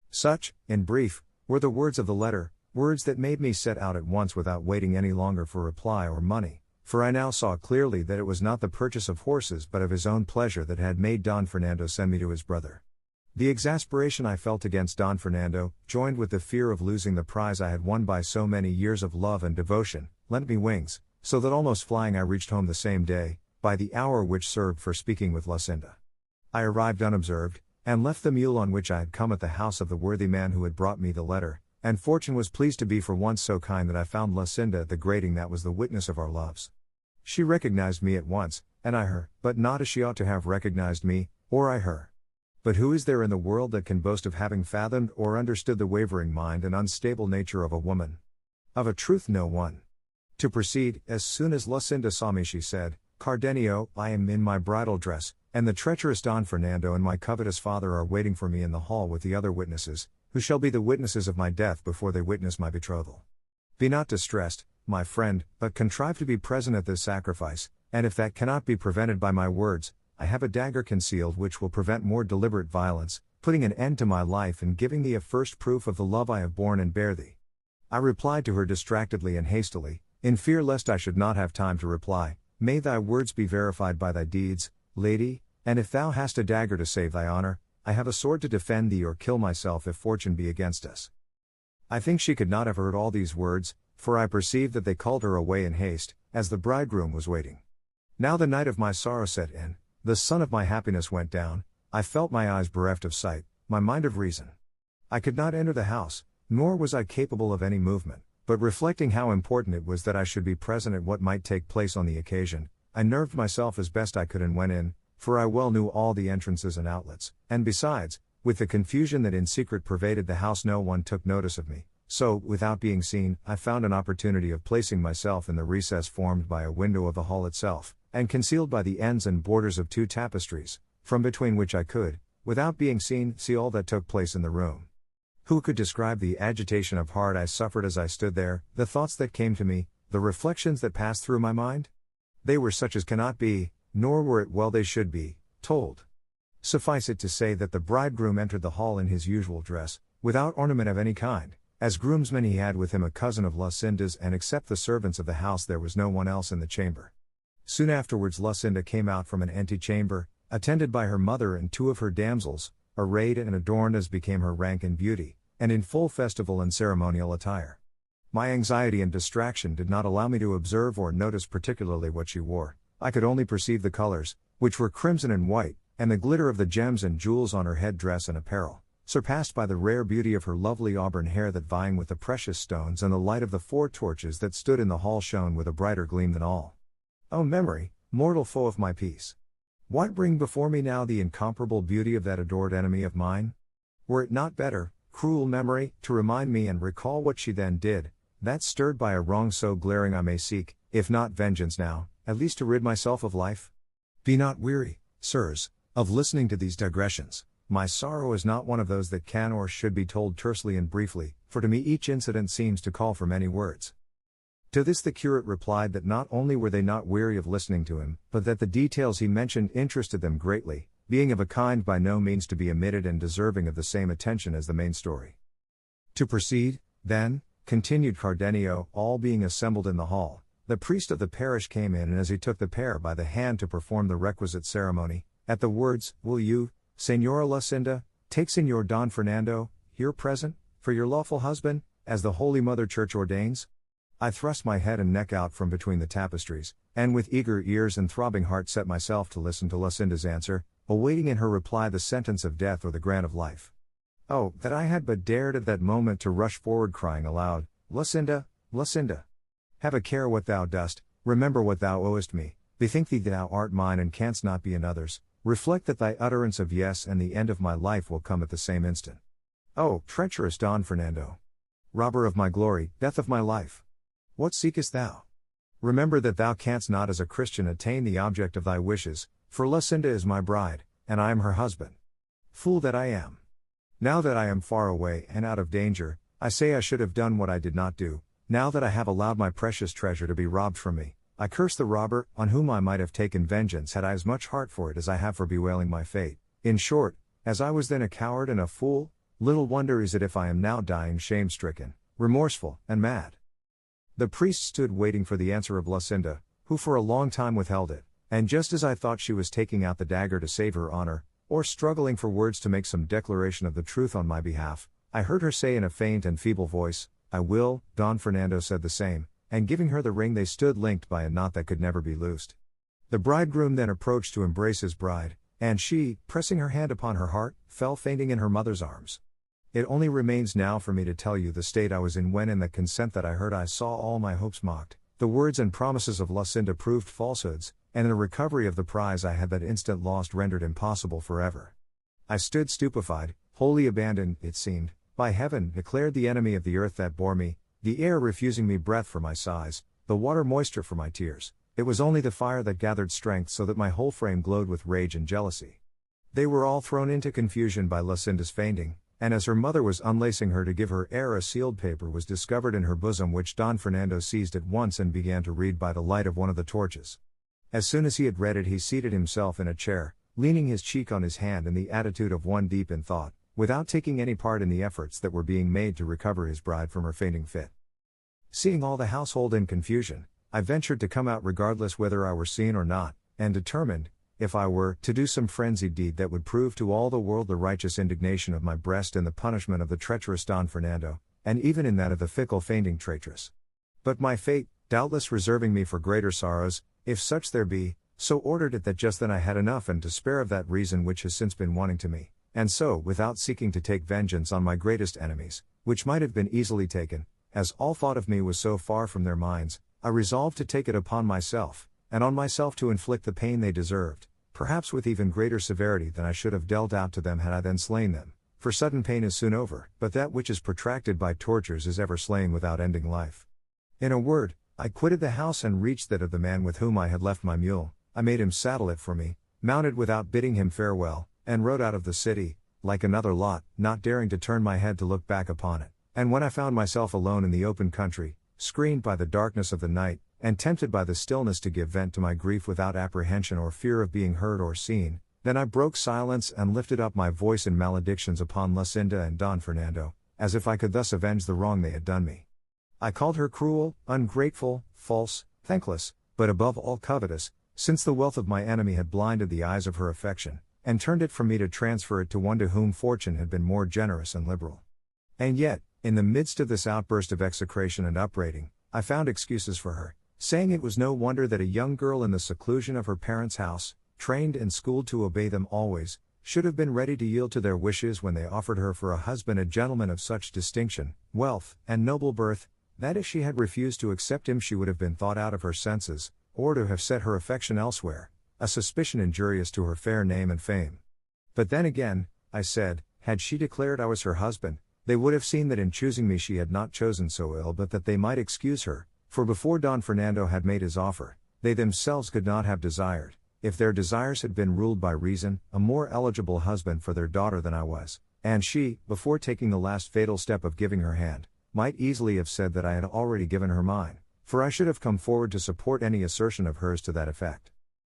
Such, in brief, were the words of the letter, words that made me set out at once without waiting any longer for reply or money, for I now saw clearly that it was not the purchase of horses but of his own pleasure that had made Don Fernando send me to his brother. The exasperation I felt against Don Fernando, joined with the fear of losing the prize I had won by so many years of love and devotion, lent me wings, so that almost flying I reached home the same day, by the hour which served for speaking with Lucinda. I arrived unobserved, and left the mule on which I had come at the house of the worthy man who had brought me the letter, and fortune was pleased to be for once so kind that I found Lucinda at the grating that was the witness of our loves. She recognized me at once, and I her, but not as she ought to have recognized me, or I her. But who is there in the world that can boast of having fathomed or understood the wavering mind and unstable nature of a woman? Of a truth no one. To proceed, as soon as Lucinda saw me she said, "Cardenio, I am in my bridal dress, and the treacherous Don Fernando and my covetous father are waiting for me in the hall with the other witnesses, who shall be the witnesses of my death before they witness my betrothal. Be not distressed, my friend, but contrive to be present at this sacrifice, and if that cannot be prevented by my words, I have a dagger concealed which will prevent more deliberate violence, putting an end to my life and giving thee a first proof of the love I have borne and bear thee." I replied to her distractedly and hastily, in fear lest I should not have time to reply, "May thy words be verified by thy deeds, lady, and if thou hast a dagger to save thy honor, I have a sword to defend thee or kill myself if fortune be against us." I think she could not have heard all these words, for I perceived that they called her away in haste, as the bridegroom was waiting. Now the night of my sorrow set in, the sun of my happiness went down, I felt my eyes bereft of sight, my mind of reason. I could not enter the house, nor was I capable of any movement, but reflecting how important it was that I should be present at what might take place on the occasion, I nerved myself as best I could and went in, for I well knew all the entrances and outlets, and besides, with the confusion that in secret pervaded the house no one took notice of me, so, without being seen, I found an opportunity of placing myself in the recess formed by a window of the hall itself, and concealed by the ends and borders of 2 tapestries, from between which I could, without being seen, see all that took place in the room. Who could describe the agitation of heart I suffered as I stood there, the thoughts that came to me, the reflections that passed through my mind? They were such as cannot be, nor were it well they should be, told. Suffice it to say that the bridegroom entered the hall in his usual dress, without ornament of any kind. As groomsman he had with him a cousin of Lucinda's, and except the servants of the house there was no one else in the chamber. Soon afterwards Lucinda came out from an antechamber, attended by her mother and 2 of her damsels, arrayed and adorned as became her rank and beauty, and in full festival and ceremonial attire. My anxiety and distraction did not allow me to observe or notice particularly what she wore. I could only perceive the colors, which were crimson and white, and the glitter of the gems and jewels on her head dress and apparel, surpassed by the rare beauty of her lovely auburn hair that vying with the precious stones and the light of the 4 torches that stood in the hall shone with a brighter gleam than all. O memory, mortal foe of my peace! What bring before me now the incomparable beauty of that adored enemy of mine? Were it not better, cruel memory, to remind me and recall what she then did, that stirred by a wrong so glaring I may seek, if not vengeance now, at least to rid myself of life? Be not weary, sirs, of listening to these digressions. My sorrow is not one of those that can or should be told tersely and briefly, for to me each incident seems to call for many words. To this the curate replied that not only were they not weary of listening to him, but that the details he mentioned interested them greatly, being of a kind by no means to be omitted and deserving of the same attention as the main story. To proceed, then, continued Cardenio, all being assembled in the hall, the priest of the parish came in, and as he took the pair by the hand to perform the requisite ceremony, at the words, "Will you, Señora Lucinda, take Señor Don Fernando, here present, for your lawful husband, as the Holy Mother Church ordains?" I thrust my head and neck out from between the tapestries, and with eager ears and throbbing heart set myself to listen to Lucinda's answer, awaiting in her reply the sentence of death or the grant of life. Oh, that I had but dared at that moment to rush forward crying aloud, "Lucinda, Lucinda! Have a care what thou dost, remember what thou owest me, bethink thee thou art mine and canst not be another's, reflect that thy utterance of yes and the end of my life will come at the same instant. Oh, treacherous Don Fernando! Robber of my glory, death of my life! What seekest thou? Remember that thou canst not as a Christian attain the object of thy wishes, for Lucinda is my bride, and I am her husband. Fool that I am! Now that I am far away and out of danger, I say I should have done what I did not do. Now that I have allowed my precious treasure to be robbed from me, I curse the robber, on whom I might have taken vengeance had I as much heart for it as I have for bewailing my fate. In short, as I was then a coward and a fool, little wonder is it if I am now dying shame-stricken, remorseful, and mad. The priest stood waiting for the answer of Lucinda, who for a long time withheld it, and just as I thought she was taking out the dagger to save her honor, or struggling for words to make some declaration of the truth on my behalf, I heard her say in a faint and feeble voice, "I will." Don Fernando said the same, and giving her the ring they stood linked by a knot that could never be loosed. The bridegroom then approached to embrace his bride, and she, pressing her hand upon her heart, fell fainting in her mother's arms. It only remains now for me to tell you the state I was in when in the consent that I heard I saw all my hopes mocked, the words and promises of Lucinda proved falsehoods, and the recovery of the prize I had that instant lost rendered impossible forever. I stood stupefied, wholly abandoned, it seemed, by heaven, declared the enemy of the earth that bore me, the air refusing me breath for my sighs, the water moisture for my tears. It was only the fire that gathered strength so that my whole frame glowed with rage and jealousy. They were all thrown into confusion by Lucinda's fainting, and as her mother was unlacing her to give her air, a sealed paper was discovered in her bosom which Don Fernando seized at once and began to read by the light of one of the torches. As soon as he had read it, he seated himself in a chair, leaning his cheek on his hand in the attitude of one deep in thought, without taking any part in the efforts that were being made to recover his bride from her fainting fit. Seeing all the household in confusion, I ventured to come out regardless whether I were seen or not, and determined, if I were, to do some frenzied deed that would prove to all the world the righteous indignation of my breast in the punishment of the treacherous Don Fernando, and even in that of the fickle fainting traitress. But my fate, doubtless reserving me for greater sorrows, if such there be, so ordered it that just then I had enough and to spare of that reason which has since been wanting to me, and so, without seeking to take vengeance on my greatest enemies, which might have been easily taken, as all thought of me was so far from their minds, I resolved to take it upon myself, and on myself to inflict the pain they deserved, perhaps with even greater severity than I should have dealt out to them had I then slain them, for sudden pain is soon over, but that which is protracted by tortures is ever slain without ending life. In a word, I quitted the house and reached that of the man with whom I had left my mule. I made him saddle it for me, mounted without bidding him farewell, and rode out of the city, like another lot, not daring to turn my head to look back upon it. And when I found myself alone in the open country, screened by the darkness of the night, and tempted by the stillness to give vent to my grief without apprehension or fear of being heard or seen, then I broke silence and lifted up my voice in maledictions upon Lucinda and Don Fernando, as if I could thus avenge the wrong they had done me. I called her cruel, ungrateful, false, thankless, but above all covetous, since the wealth of my enemy had blinded the eyes of her affection, and turned it from me to transfer it to one to whom fortune had been more generous and liberal. And yet, In the midst of this outburst of execration and upbraiding, I found excuses for her, saying it was no wonder that a young girl in the seclusion of her parents' house, trained and schooled to obey them always, should have been ready to yield to their wishes when they offered her for a husband a gentleman of such distinction, wealth, and noble birth, that if she had refused to accept him she would have been thought out of her senses, or to have set her affection elsewhere, a suspicion injurious to her fair name and fame. But then again, I said, had she declared I was her husband, they would have seen that in choosing me she had not chosen so ill but that they might excuse her, for before Don Fernando had made his offer, they themselves could not have desired, if their desires had been ruled by reason, a more eligible husband for their daughter than I was, and she, before taking the last fatal step of giving her hand, might easily have said that I had already given her mine, for I should have come forward to support any assertion of hers to that effect.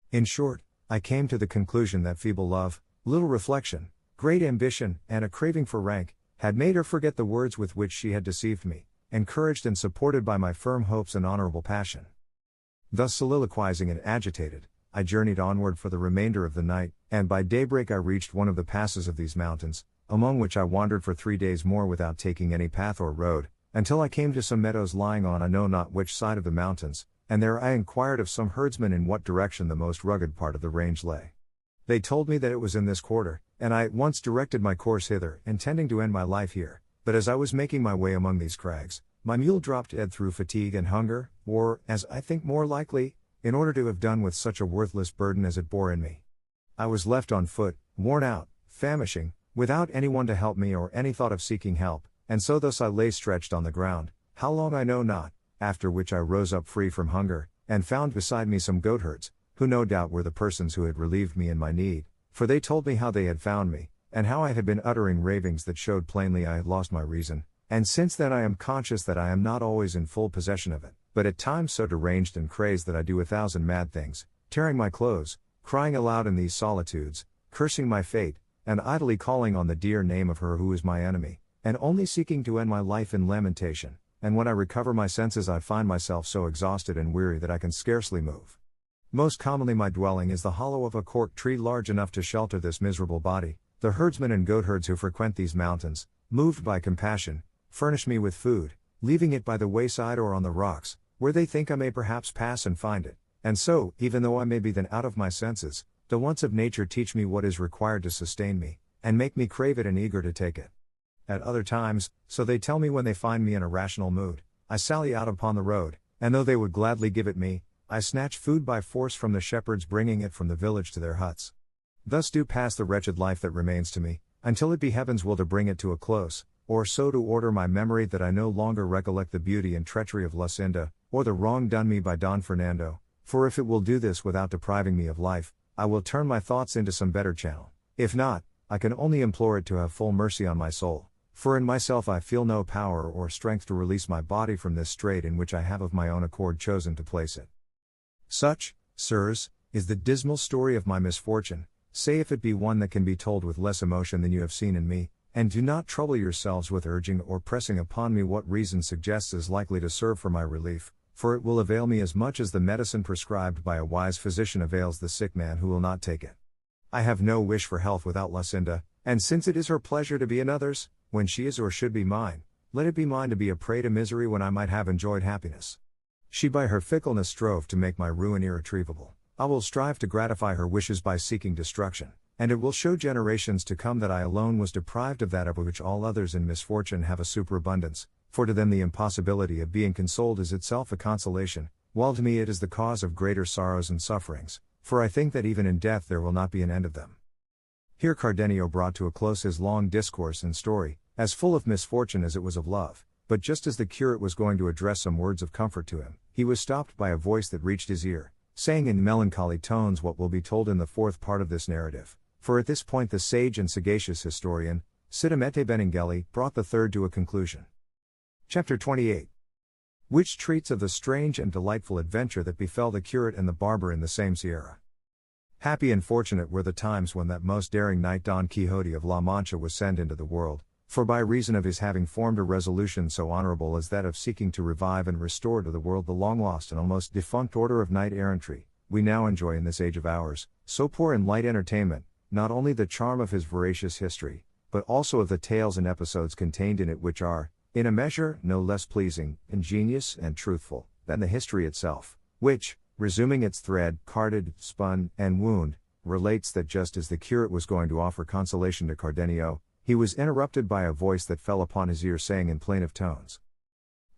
In short, I came to the conclusion that feeble love, little reflection, great ambition, and a craving for rank, had made her forget the words with which she had deceived me, encouraged and supported by my firm hopes and honorable passion. Thus soliloquizing and agitated, I journeyed onward for the remainder of the night, and by daybreak I reached one of the passes of these mountains, among which I wandered for 3 days more without taking any path or road, until I came to some meadows lying on I know not which side of the mountains, and there I inquired of some herdsmen in what direction the most rugged part of the range lay. They told me that it was in this quarter, and I at once directed my course hither, intending to end my life here, but as I was making my way among these crags, my mule dropped dead through fatigue and hunger, or, as I think more likely, in order to have done with such a worthless burden as it bore in me. I was left on foot, worn out, famishing, without anyone to help me or any thought of seeking help, and so thus I lay stretched on the ground, how long I know not, after which I rose up free from hunger, and found beside me some goatherds, who no doubt were the persons who had relieved me in my need, for they told me how they had found me, and how I had been uttering ravings that showed plainly I had lost my reason, and since then I am conscious that I am not always in full possession of it, but at times so deranged and crazed that I do 1,000 mad things, tearing my clothes, crying aloud in these solitudes, cursing my fate, and idly calling on the dear name of her who is my enemy, and only seeking to end my life in lamentation, and when I recover my senses I find myself so exhausted and weary that I can scarcely move. Most commonly my dwelling is the hollow of a cork tree large enough to shelter this miserable body. The herdsmen and goatherds who frequent these mountains, moved by compassion, furnish me with food, leaving it by the wayside or on the rocks, where they think I may perhaps pass and find it, and so, even though I may be then out of my senses, the wants of nature teach me what is required to sustain me, and make me crave it and eager to take it. At other times, so they tell me when they find me in a rational mood, I sally out upon the road, and though they would gladly give it me, I snatch food by force from the shepherds bringing it from the village to their huts. Thus do pass the wretched life that remains to me, until it be heaven's will to bring it to a close, or so to order my memory that I no longer recollect the beauty and treachery of Lucinda, or the wrong done me by Don Fernando, for if it will do this without depriving me of life, I will turn my thoughts into some better channel. If not, I can only implore it to have full mercy on my soul, for in myself I feel no power or strength to release my body from this strait in which I have of my own accord chosen to place it. Such, sirs, is the dismal story of my misfortune, say if it be one that can be told with less emotion than you have seen in me, and do not trouble yourselves with urging or pressing upon me what reason suggests is likely to serve for my relief, for it will avail me as much as the medicine prescribed by a wise physician avails the sick man who will not take it. I have no wish for health without Lucinda, and since it is her pleasure to be another's, when she is or should be mine, let it be mine to be a prey to misery when I might have enjoyed happiness. She by her fickleness strove to make my ruin irretrievable. I will strive to gratify her wishes by seeking destruction, and it will show generations to come that I alone was deprived of that of which all others in misfortune have a superabundance, for to them the impossibility of being consoled is itself a consolation, while to me it is the cause of greater sorrows and sufferings, for I think that even in death there will not be an end of them. Here Cardenio brought to a close his long discourse and story, as full of misfortune as it was of love. But just as the curate was going to address some words of comfort to him, he was stopped by a voice that reached his ear, saying in melancholy tones what will be told in the fourth part of this narrative, for at this point the sage and sagacious historian, Sidamete Benengeli, brought the third to a conclusion. Chapter 28. Which treats of the strange and delightful adventure that befell the curate and the barber in the same sierra. Happy and fortunate were the times when that most daring knight Don Quixote of La Mancha was sent into the world, for by reason of his having formed a resolution so honorable as that of seeking to revive and restore to the world the long-lost and almost defunct order of knight-errantry, we now enjoy in this age of ours, so poor in light entertainment, not only the charm of his veracious history, but also of the tales and episodes contained in it which are, in a measure no less pleasing, ingenious, and truthful than the history itself, which, resuming its thread, carded, spun, and wound, relates that just as the curate was going to offer consolation to Cardenio, he was interrupted by a voice that fell upon his ear saying in plaintive tones,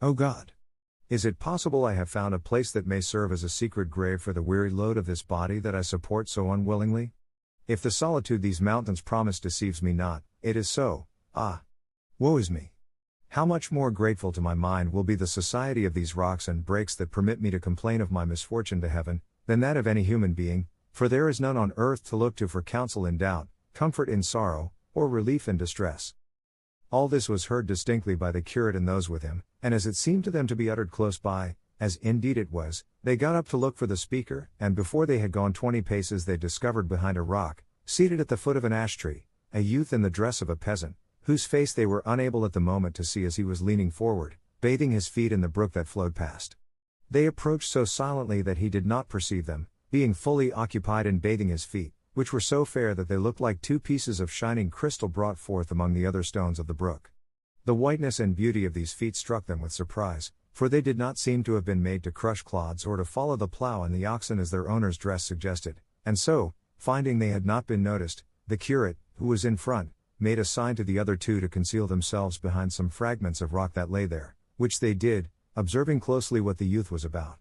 "O God! Is it possible I have found a place that may serve as a secret grave for the weary load of this body that I support so unwillingly? If the solitude these mountains promise deceives me not, it is so. Ah! Woe is me! How much more grateful to my mind will be the society of these rocks and breaks that permit me to complain of my misfortune to heaven, than that of any human being, for there is none on earth to look to for counsel in doubt, comfort in sorrow, or relief in distress." All this was heard distinctly by the curate and those with him, and as it seemed to them to be uttered close by, as indeed it was, they got up to look for the speaker, and before they had gone 20 paces they discovered behind a rock, seated at the foot of an ash tree, a youth in the dress of a peasant, whose face they were unable at the moment to see as he was leaning forward, bathing his feet in the brook that flowed past. They approached so silently that he did not perceive them, being fully occupied in bathing his feet, which were so fair that they looked like two pieces of shining crystal brought forth among the other stones of the brook. The whiteness and beauty of these feet struck them with surprise, for they did not seem to have been made to crush clods or to follow the plough and the oxen as their owner's dress suggested, and so, finding they had not been noticed, the curate, who was in front, made a sign to the other two to conceal themselves behind some fragments of rock that lay there, which they did, observing closely what the youth was about.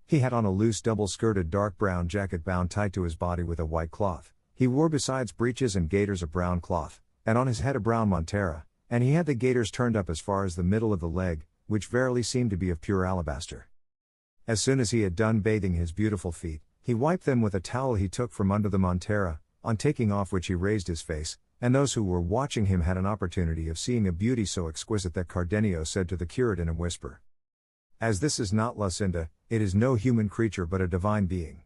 He had on a loose double-skirted dark brown jacket bound tight to his body with a white cloth. He wore besides breeches and gaiters of brown cloth, and on his head a brown montera, and he had the gaiters turned up as far as the middle of the leg, which verily seemed to be of pure alabaster. As soon as he had done bathing his beautiful feet, he wiped them with a towel he took from under the montera, on taking off which he raised his face, and those who were watching him had an opportunity of seeing a beauty so exquisite that Cardenio said to the curate in a whisper, "As this is not Lucinda, it is no human creature but a divine being."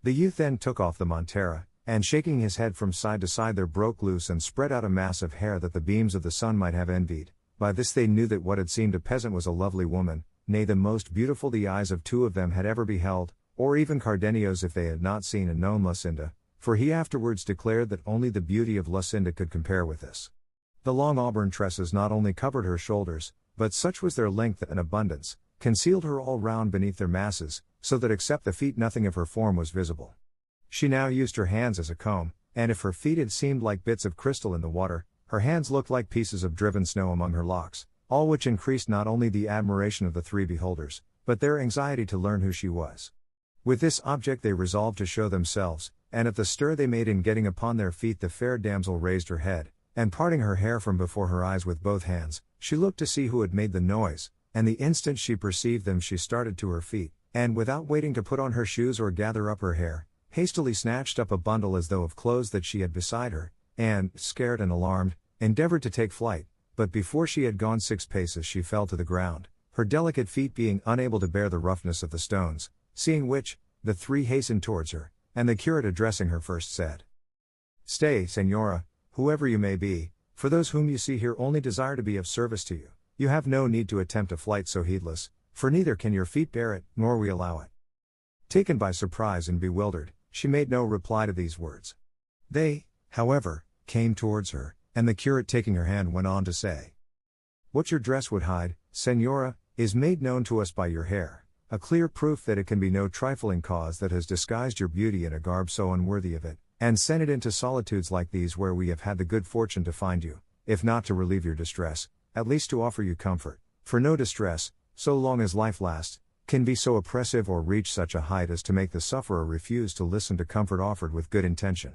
The youth then took off the montera, and shaking his head from side to side there broke loose and spread out a mass of hair that the beams of the sun might have envied. By this they knew that what had seemed a peasant was a lovely woman, nay the most beautiful the eyes of two of them had ever beheld, or even Cardenio's if they had not seen and known Lucinda, for he afterwards declared that only the beauty of Lucinda could compare with this. The long auburn tresses not only covered her shoulders, but such was their length and abundance, concealed her all round beneath their masses, so that except the feet nothing of her form was visible. She now used her hands as a comb, and if her feet had seemed like bits of crystal in the water, her hands looked like pieces of driven snow among her locks, all which increased not only the admiration of the three beholders, but their anxiety to learn who she was. With this object they resolved to show themselves, and at the stir they made in getting upon their feet the fair damsel raised her head, and parting her hair from before her eyes with both hands, she looked to see who had made the noise, and the instant she perceived them she started to her feet, and without waiting to put on her shoes or gather up her hair, hastily snatched up a bundle as though of clothes that she had beside her, and, scared and alarmed, endeavored to take flight, but before she had gone 6 paces she fell to the ground, her delicate feet being unable to bear the roughness of the stones, seeing which, the three hastened towards her, and the curate addressing her first said, "Stay, Senora, whoever you may be, for those whom you see here only desire to be of service to you. You have no need to attempt a flight so heedless, for neither can your feet bear it, nor we allow it." Taken by surprise and bewildered, she made no reply to these words. They, however, came towards her, and the curate taking her hand went on to say, "What your dress would hide, Senora, is made known to us by your hair, a clear proof that it can be no trifling cause that has disguised your beauty in a garb so unworthy of it, and sent it into solitudes like these where we have had the good fortune to find you, if not to relieve your distress, at least to offer you comfort, for no distress, so long as life lasts, can be so oppressive or reach such a height as to make the sufferer refuse to listen to comfort offered with good intention.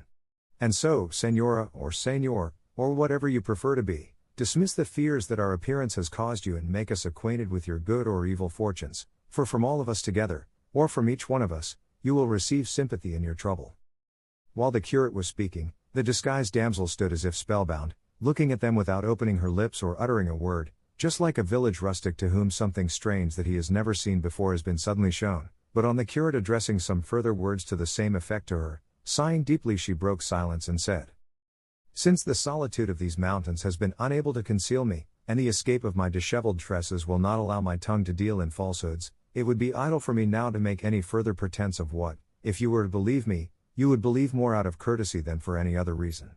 And so, Senora, or Senor, or whatever you prefer to be, dismiss the fears that our appearance has caused you and make us acquainted with your good or evil fortunes, for from all of us together, or from each one of us, you will receive sympathy in your trouble." While the curate was speaking, the disguised damsel stood as if spellbound, looking at them without opening her lips or uttering a word, just like a village rustic to whom something strange that he has never seen before has been suddenly shown, but on the curate addressing some further words to the same effect to her, sighing deeply she broke silence and said, "Since the solitude of these mountains has been unable to conceal me, and the escape of my disheveled tresses will not allow my tongue to deal in falsehoods, it would be idle for me now to make any further pretense of what, if you were to believe me, you would believe more out of courtesy than for any other reason.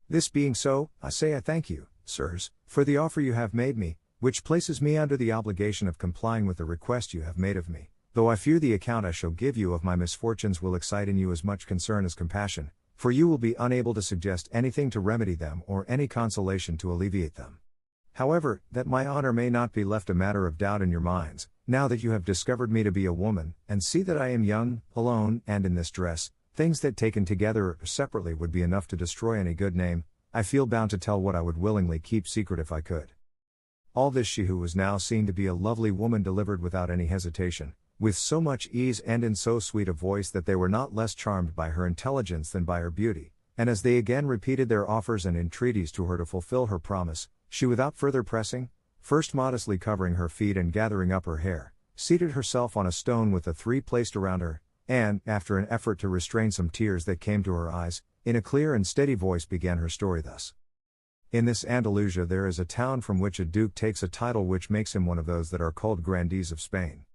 This being so, I say I thank you, sirs, for the offer you have made me, which places me under the obligation of complying with the request you have made of me, though I fear the account I shall give you of my misfortunes will excite in you as much concern as compassion, for you will be unable to suggest anything to remedy them or any consolation to alleviate them. However, that my honor may not be left a matter of doubt in your minds, now that you have discovered me to be a woman, and see that I am young, alone, and in this dress, things that taken together or separately would be enough to destroy any good name, I feel bound to tell what I would willingly keep secret if I could. All this she who was now seen to be a lovely woman delivered without any hesitation, with so much ease and in so sweet a voice that they were not less charmed by her intelligence than by her beauty, and as they again repeated their offers and entreaties to her to fulfill her promise, she without further pressing, first modestly covering her feet and gathering up her hair, seated herself on a stone with the three placed around her, and, after an effort to restrain some tears that came to her eyes, in a clear and steady voice began her story thus. In this Andalusia there is a town from which a duke takes a title which makes him one of those that are called grandees of Spain.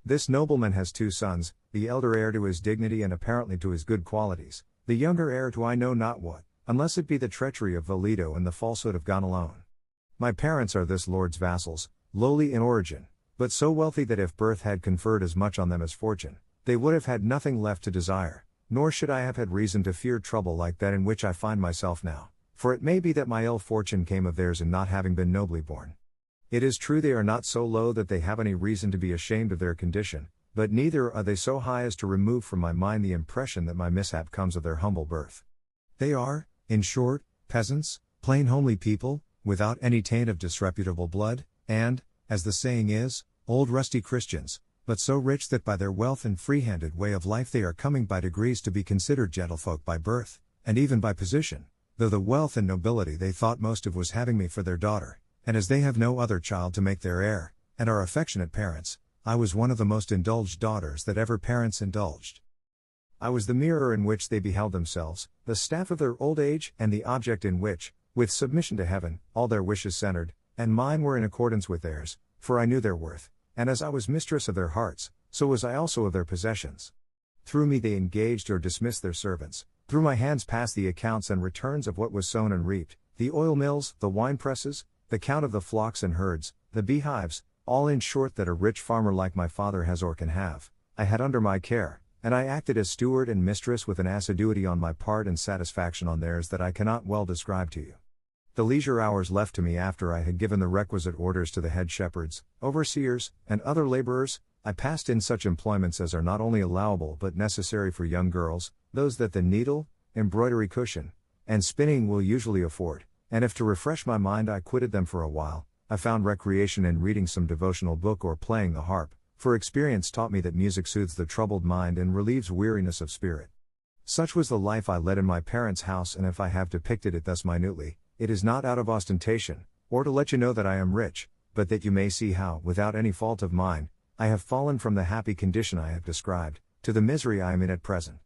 This nobleman has two sons, the elder heir to his dignity and apparently to his good qualities, the younger heir to I know not what, unless it be the treachery of Valido and the falsehood of Gonalone. My parents are this lord's vassals, lowly in origin, but so wealthy that if birth had conferred as much on them as fortune, they would have had nothing left to desire, nor should I have had reason to fear trouble like that in which I find myself now, for it may be that my ill fortune came of theirs in not having been nobly born. It is true they are not so low that they have any reason to be ashamed of their condition, but neither are they so high as to remove from my mind the impression that my mishap comes of their humble birth. They are, in short, peasants, plain homely people, without any taint of disreputable blood, and, as the saying is, old rusty Christians, but so rich that by their wealth and free-handed way of life they are coming by degrees to be considered gentlefolk by birth, and even by position, though the wealth and nobility they thought most of was having me for their daughter, and as they have no other child to make their heir, and are affectionate parents, I was one of the most indulged daughters that ever parents indulged. I was the mirror in which they beheld themselves, the staff of their old age, and the object in which, with submission to heaven, all their wishes centered, and mine were in accordance with theirs, for I knew their worth, and as I was mistress of their hearts, so was I also of their possessions. Through me they engaged or dismissed their servants, through my hands passed the accounts and returns of what was sown and reaped, the oil mills, the wine presses, the count of the flocks and herds, the beehives, all in short that a rich farmer like my father has or can have, I had under my care, and I acted as steward and mistress with an assiduity on my part and satisfaction on theirs that I cannot well describe to you. The leisure hours left to me after I had given the requisite orders to the head shepherds, overseers, and other laborers, I passed in such employments as are not only allowable but necessary for young girls, those that the needle, embroidery cushion, and spinning will usually afford, and if to refresh my mind I quitted them for a while, I found recreation in reading some devotional book or playing the harp, for experience taught me that music soothes the troubled mind and relieves weariness of spirit. Such was the life I led in my parents' house, and if I have depicted it thus minutely, it is not out of ostentation, or to let you know that I am rich, but that you may see how, without any fault of mine, I have fallen from the happy condition I have described, to the misery I am in at present.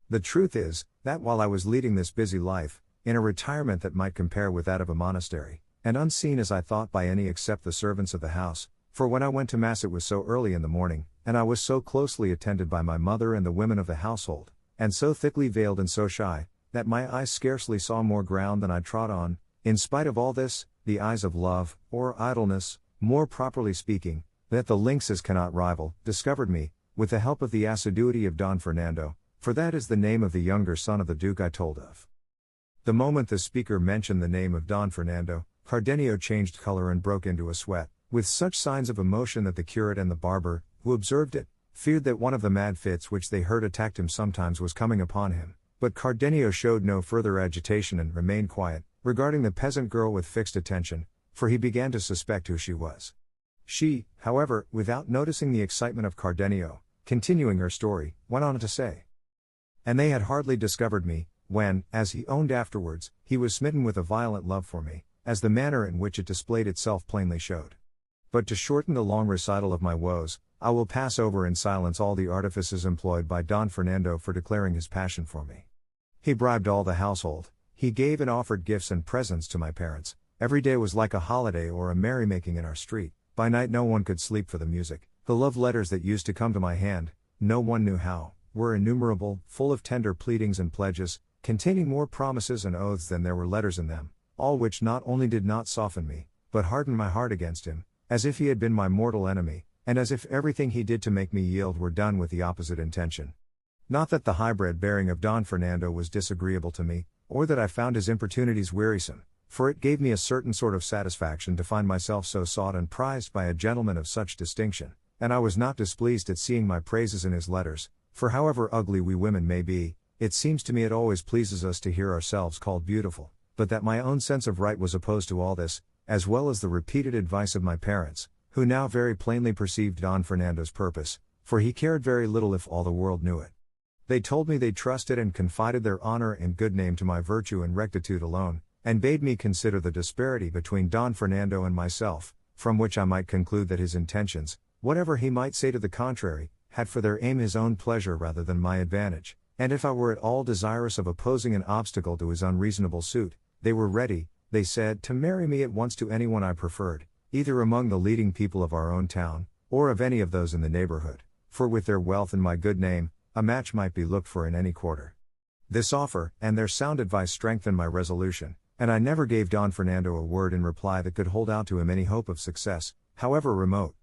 The truth is, that while I was leading this busy life, in a retirement that might compare with that of a monastery, and unseen as I thought by any except the servants of the house, for when I went to Mass it was so early in the morning, and I was so closely attended by my mother and the women of the household, and so thickly veiled and so shy, that my eyes scarcely saw more ground than I trod on. In spite of all this, the eyes of love, or idleness, more properly speaking, that the lynxes cannot rival, discovered me, with the help of the assiduity of Don Fernando, for that is the name of the younger son of the Duke I told of. The moment the speaker mentioned the name of Don Fernando, Cardenio changed color and broke into a sweat, with such signs of emotion that the curate and the barber, who observed it, feared that one of the mad fits which they heard attacked him sometimes was coming upon him, but Cardenio showed no further agitation and remained quiet, regarding the peasant girl with fixed attention, for he began to suspect who she was. She, however, without noticing the excitement of Cardenio, continuing her story, went on to say, "And they had hardly discovered me, when, as he owned afterwards, he was smitten with a violent love for me, as the manner in which it displayed itself plainly showed. But to shorten the long recital of my woes, I will pass over in silence all the artifices employed by Don Fernando for declaring his passion for me. He bribed all the household, he gave and offered gifts and presents to my parents, every day was like a holiday or a merrymaking in our street, by night no one could sleep for the music, the love letters that used to come to my hand, no one knew how, were innumerable, full of tender pleadings and pledges, containing more promises and oaths than there were letters in them, all which not only did not soften me, but hardened my heart against him, as if he had been my mortal enemy, and as if everything he did to make me yield were done with the opposite intention. Not that the hybrid bearing of Don Fernando was disagreeable to me, or that I found his importunities wearisome, for it gave me a certain sort of satisfaction to find myself so sought and prized by a gentleman of such distinction, and I was not displeased at seeing my praises in his letters, for however ugly we women may be, it seems to me it always pleases us to hear ourselves called beautiful, but that my own sense of right was opposed to all this, as well as the repeated advice of my parents, who now very plainly perceived Don Fernando's purpose, for he cared very little if all the world knew it. They told me they trusted and confided their honor and good name to my virtue and rectitude alone, and bade me consider the disparity between Don Fernando and myself, from which I might conclude that his intentions, whatever he might say to the contrary, had for their aim his own pleasure rather than my advantage, and if I were at all desirous of opposing an obstacle to his unreasonable suit, they were ready, they said, to marry me at once to anyone I preferred, either among the leading people of our own town, or of any of those in the neighborhood, for with their wealth and my good name, a match might be looked for in any quarter. This offer, and their sound advice strengthened my resolution, and I never gave Don Fernando a word in reply that could hold out to him any hope of success, however remote.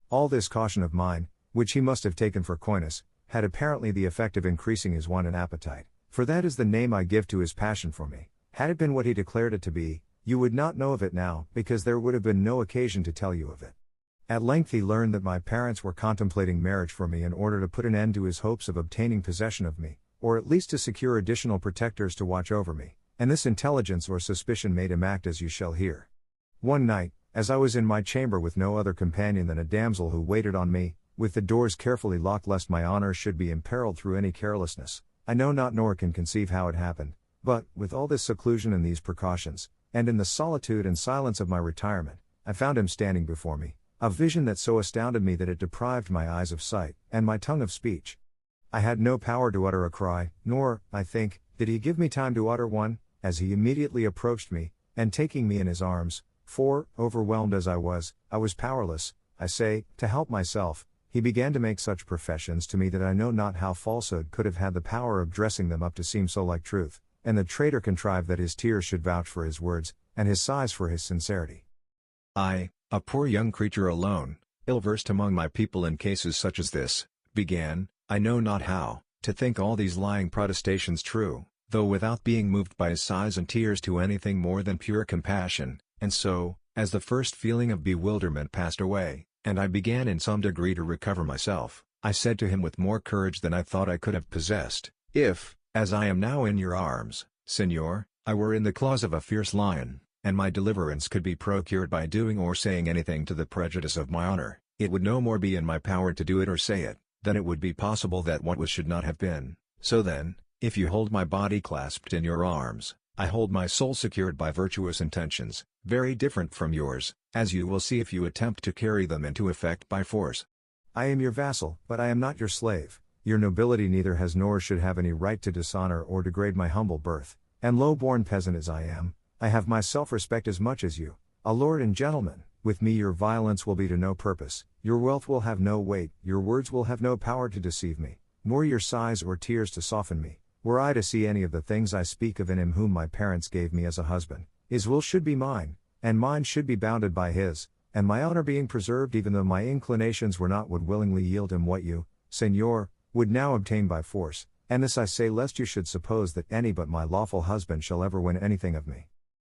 All this caution of mine, which he must have taken for coyness, had apparently the effect of increasing his want and appetite, for that is the name I give to his passion for me. Had it been what he declared it to be, you would not know of it now, because there would have been no occasion to tell you of it. At length he learned that my parents were contemplating marriage for me in order to put an end to his hopes of obtaining possession of me, or at least to secure additional protectors to watch over me, and this intelligence or suspicion made him act as you shall hear. One night, as I was in my chamber with no other companion than a damsel who waited on me, with the doors carefully locked lest my honor should be imperiled through any carelessness, I know not nor can conceive how it happened, but, with all this seclusion and these precautions, and in the solitude and silence of my retirement, I found him standing before me, a vision that so astounded me that it deprived my eyes of sight, and my tongue of speech. I had no power to utter a cry, nor, I think, did he give me time to utter one, as he immediately approached me, and taking me in his arms, for, overwhelmed as I was powerless, I say, to help myself, he began to make such professions to me that I know not how falsehood could have had the power of dressing them up to seem so like truth, and the traitor contrived that his tears should vouch for his words, and his sighs for his sincerity. I, a poor young creature alone, ill-versed among my people in cases such as this, began, I know not how, to think all these lying protestations true, though without being moved by his sighs and tears to anything more than pure compassion, and so, as the first feeling of bewilderment passed away, and I began in some degree to recover myself, I said to him with more courage than I thought I could have possessed, if, as I am now in your arms, Signor, I were in the claws of a fierce lion, and my deliverance could be procured by doing or saying anything to the prejudice of my honor, it would no more be in my power to do it or say it, than it would be possible that what was should not have been. So then, if you hold my body clasped in your arms, I hold my soul secured by virtuous intentions, very different from yours, as you will see if you attempt to carry them into effect by force. I am your vassal, but I am not your slave. Your nobility neither has nor should have any right to dishonor or degrade my humble birth, and low-born peasant as I am, I have my self-respect as much as you, a lord and gentleman. With me your violence will be to no purpose, your wealth will have no weight, your words will have no power to deceive me, nor your sighs or tears to soften me. Were I to see any of the things I speak of in him whom my parents gave me as a husband, his will should be mine, and mine should be bounded by his, and my honor being preserved even though my inclinations were not, would willingly yield him what you, Señor, would now obtain by force, and this I say lest you should suppose that any but my lawful husband shall ever win anything of me.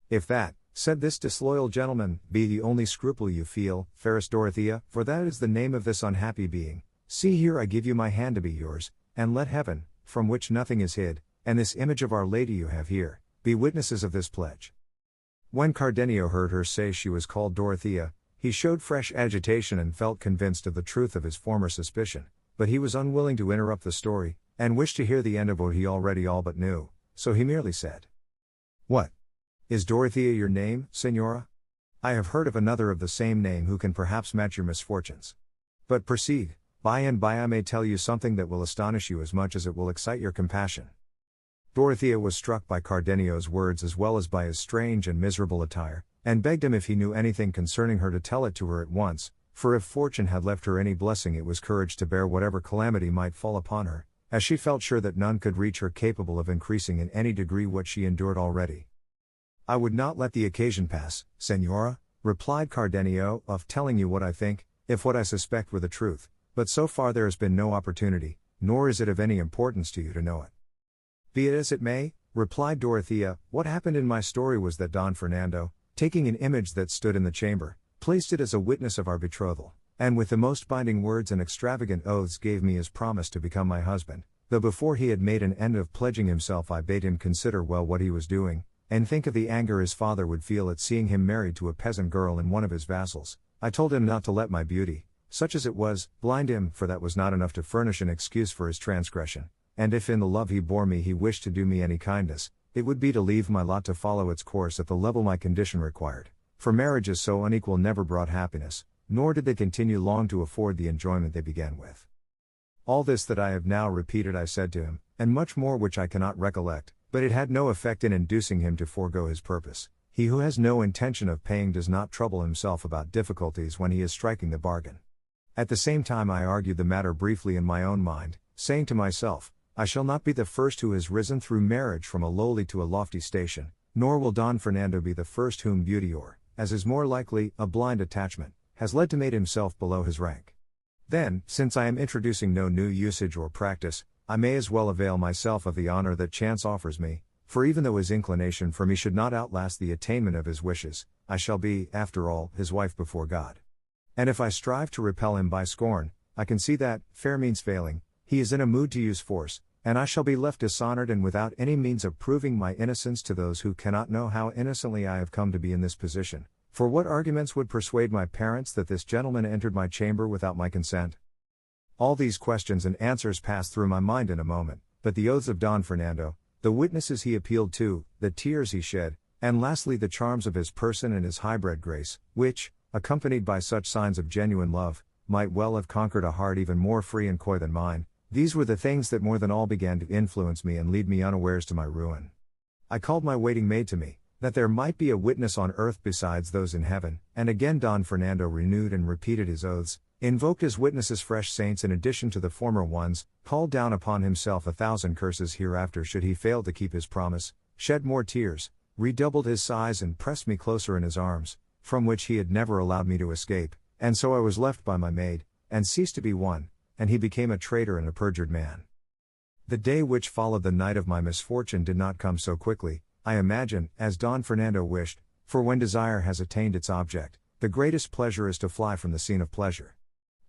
If that, said this disloyal gentleman, be the only scruple you feel, fairest Dorothea, for that is the name of this unhappy being, see here I give you my hand to be yours, and let heaven, from which nothing is hid, and this image of Our Lady you have here, be witnesses of this pledge. When Cardenio heard her say she was called Dorothea, he showed fresh agitation and felt convinced of the truth of his former suspicion, but he was unwilling to interrupt the story, and wished to hear the end of what he already all but knew, so he merely said, "What? Is Dorothea your name, Signora? I have heard of another of the same name who can perhaps match your misfortunes. But proceed, by and by I may tell you something that will astonish you as much as it will excite your compassion." Dorothea was struck by Cardenio's words as well as by his strange and miserable attire, and begged him if he knew anything concerning her to tell it to her at once, for if fortune had left her any blessing it was courage to bear whatever calamity might fall upon her, as she felt sure that none could reach her capable of increasing in any degree what she endured already. "I would not let the occasion pass, Señora," replied Cardenio, of telling you what I think, if what I suspect were the truth, but so far there has been no opportunity, nor is it of any importance to you to know it. Be it as it may, replied Dorothea, what happened in my story was that Don Fernando, taking an image that stood in the chamber, placed it as a witness of our betrothal, and with the most binding words and extravagant oaths gave me his promise to become my husband, though before he had made an end of pledging himself I bade him consider well what he was doing, and think of the anger his father would feel at seeing him married to a peasant girl and one of his vassals. I told him not to let my beauty, such as it was, blind him, for that was not enough to furnish an excuse for his transgression, and if in the love he bore me he wished to do me any kindness, it would be to leave my lot to follow its course at the level my condition required, for marriages so unequal never brought happiness, nor did they continue long to afford the enjoyment they began with. All this that I have now repeated I said to him, and much more which I cannot recollect, but it had no effect in inducing him to forego his purpose. He who has no intention of paying does not trouble himself about difficulties when he is striking the bargain. At the same time I argued the matter briefly in my own mind, saying to myself, I shall not be the first who has risen through marriage from a lowly to a lofty station, nor will Don Fernando be the first whom beauty or, as is more likely, a blind attachment, has led to mate himself below his rank. Then, since I am introducing no new usage or practice, I may as well avail myself of the honor that chance offers me, for even though his inclination for me should not outlast the attainment of his wishes, I shall be, after all, his wife before God. And if I strive to repel him by scorn, I can see that, fair means failing, he is in a mood to use force, and I shall be left dishonored and without any means of proving my innocence to those who cannot know how innocently I have come to be in this position. For what arguments would persuade my parents that this gentleman entered my chamber without my consent? All these questions and answers passed through my mind in a moment, but the oaths of Don Fernando, the witnesses he appealed to, the tears he shed, and lastly the charms of his person and his high-bred grace, which, accompanied by such signs of genuine love, might well have conquered a heart even more free and coy than mine, these were the things that more than all began to influence me and lead me unawares to my ruin. I called my waiting maid to me, that there might be a witness on earth besides those in heaven, and again Don Fernando renewed and repeated his oaths, invoked as witnesses fresh saints in addition to the former ones, called down upon himself 1,000 curses hereafter should he fail to keep his promise, shed more tears, redoubled his sighs and pressed me closer in his arms, from which he had never allowed me to escape, and so I was left by my maid, and ceased to be one, and he became a traitor and a perjured man. The day which followed the night of my misfortune did not come so quickly, I imagine, as Don Fernando wished, for when desire has attained its object, the greatest pleasure is to fly from the scene of pleasure.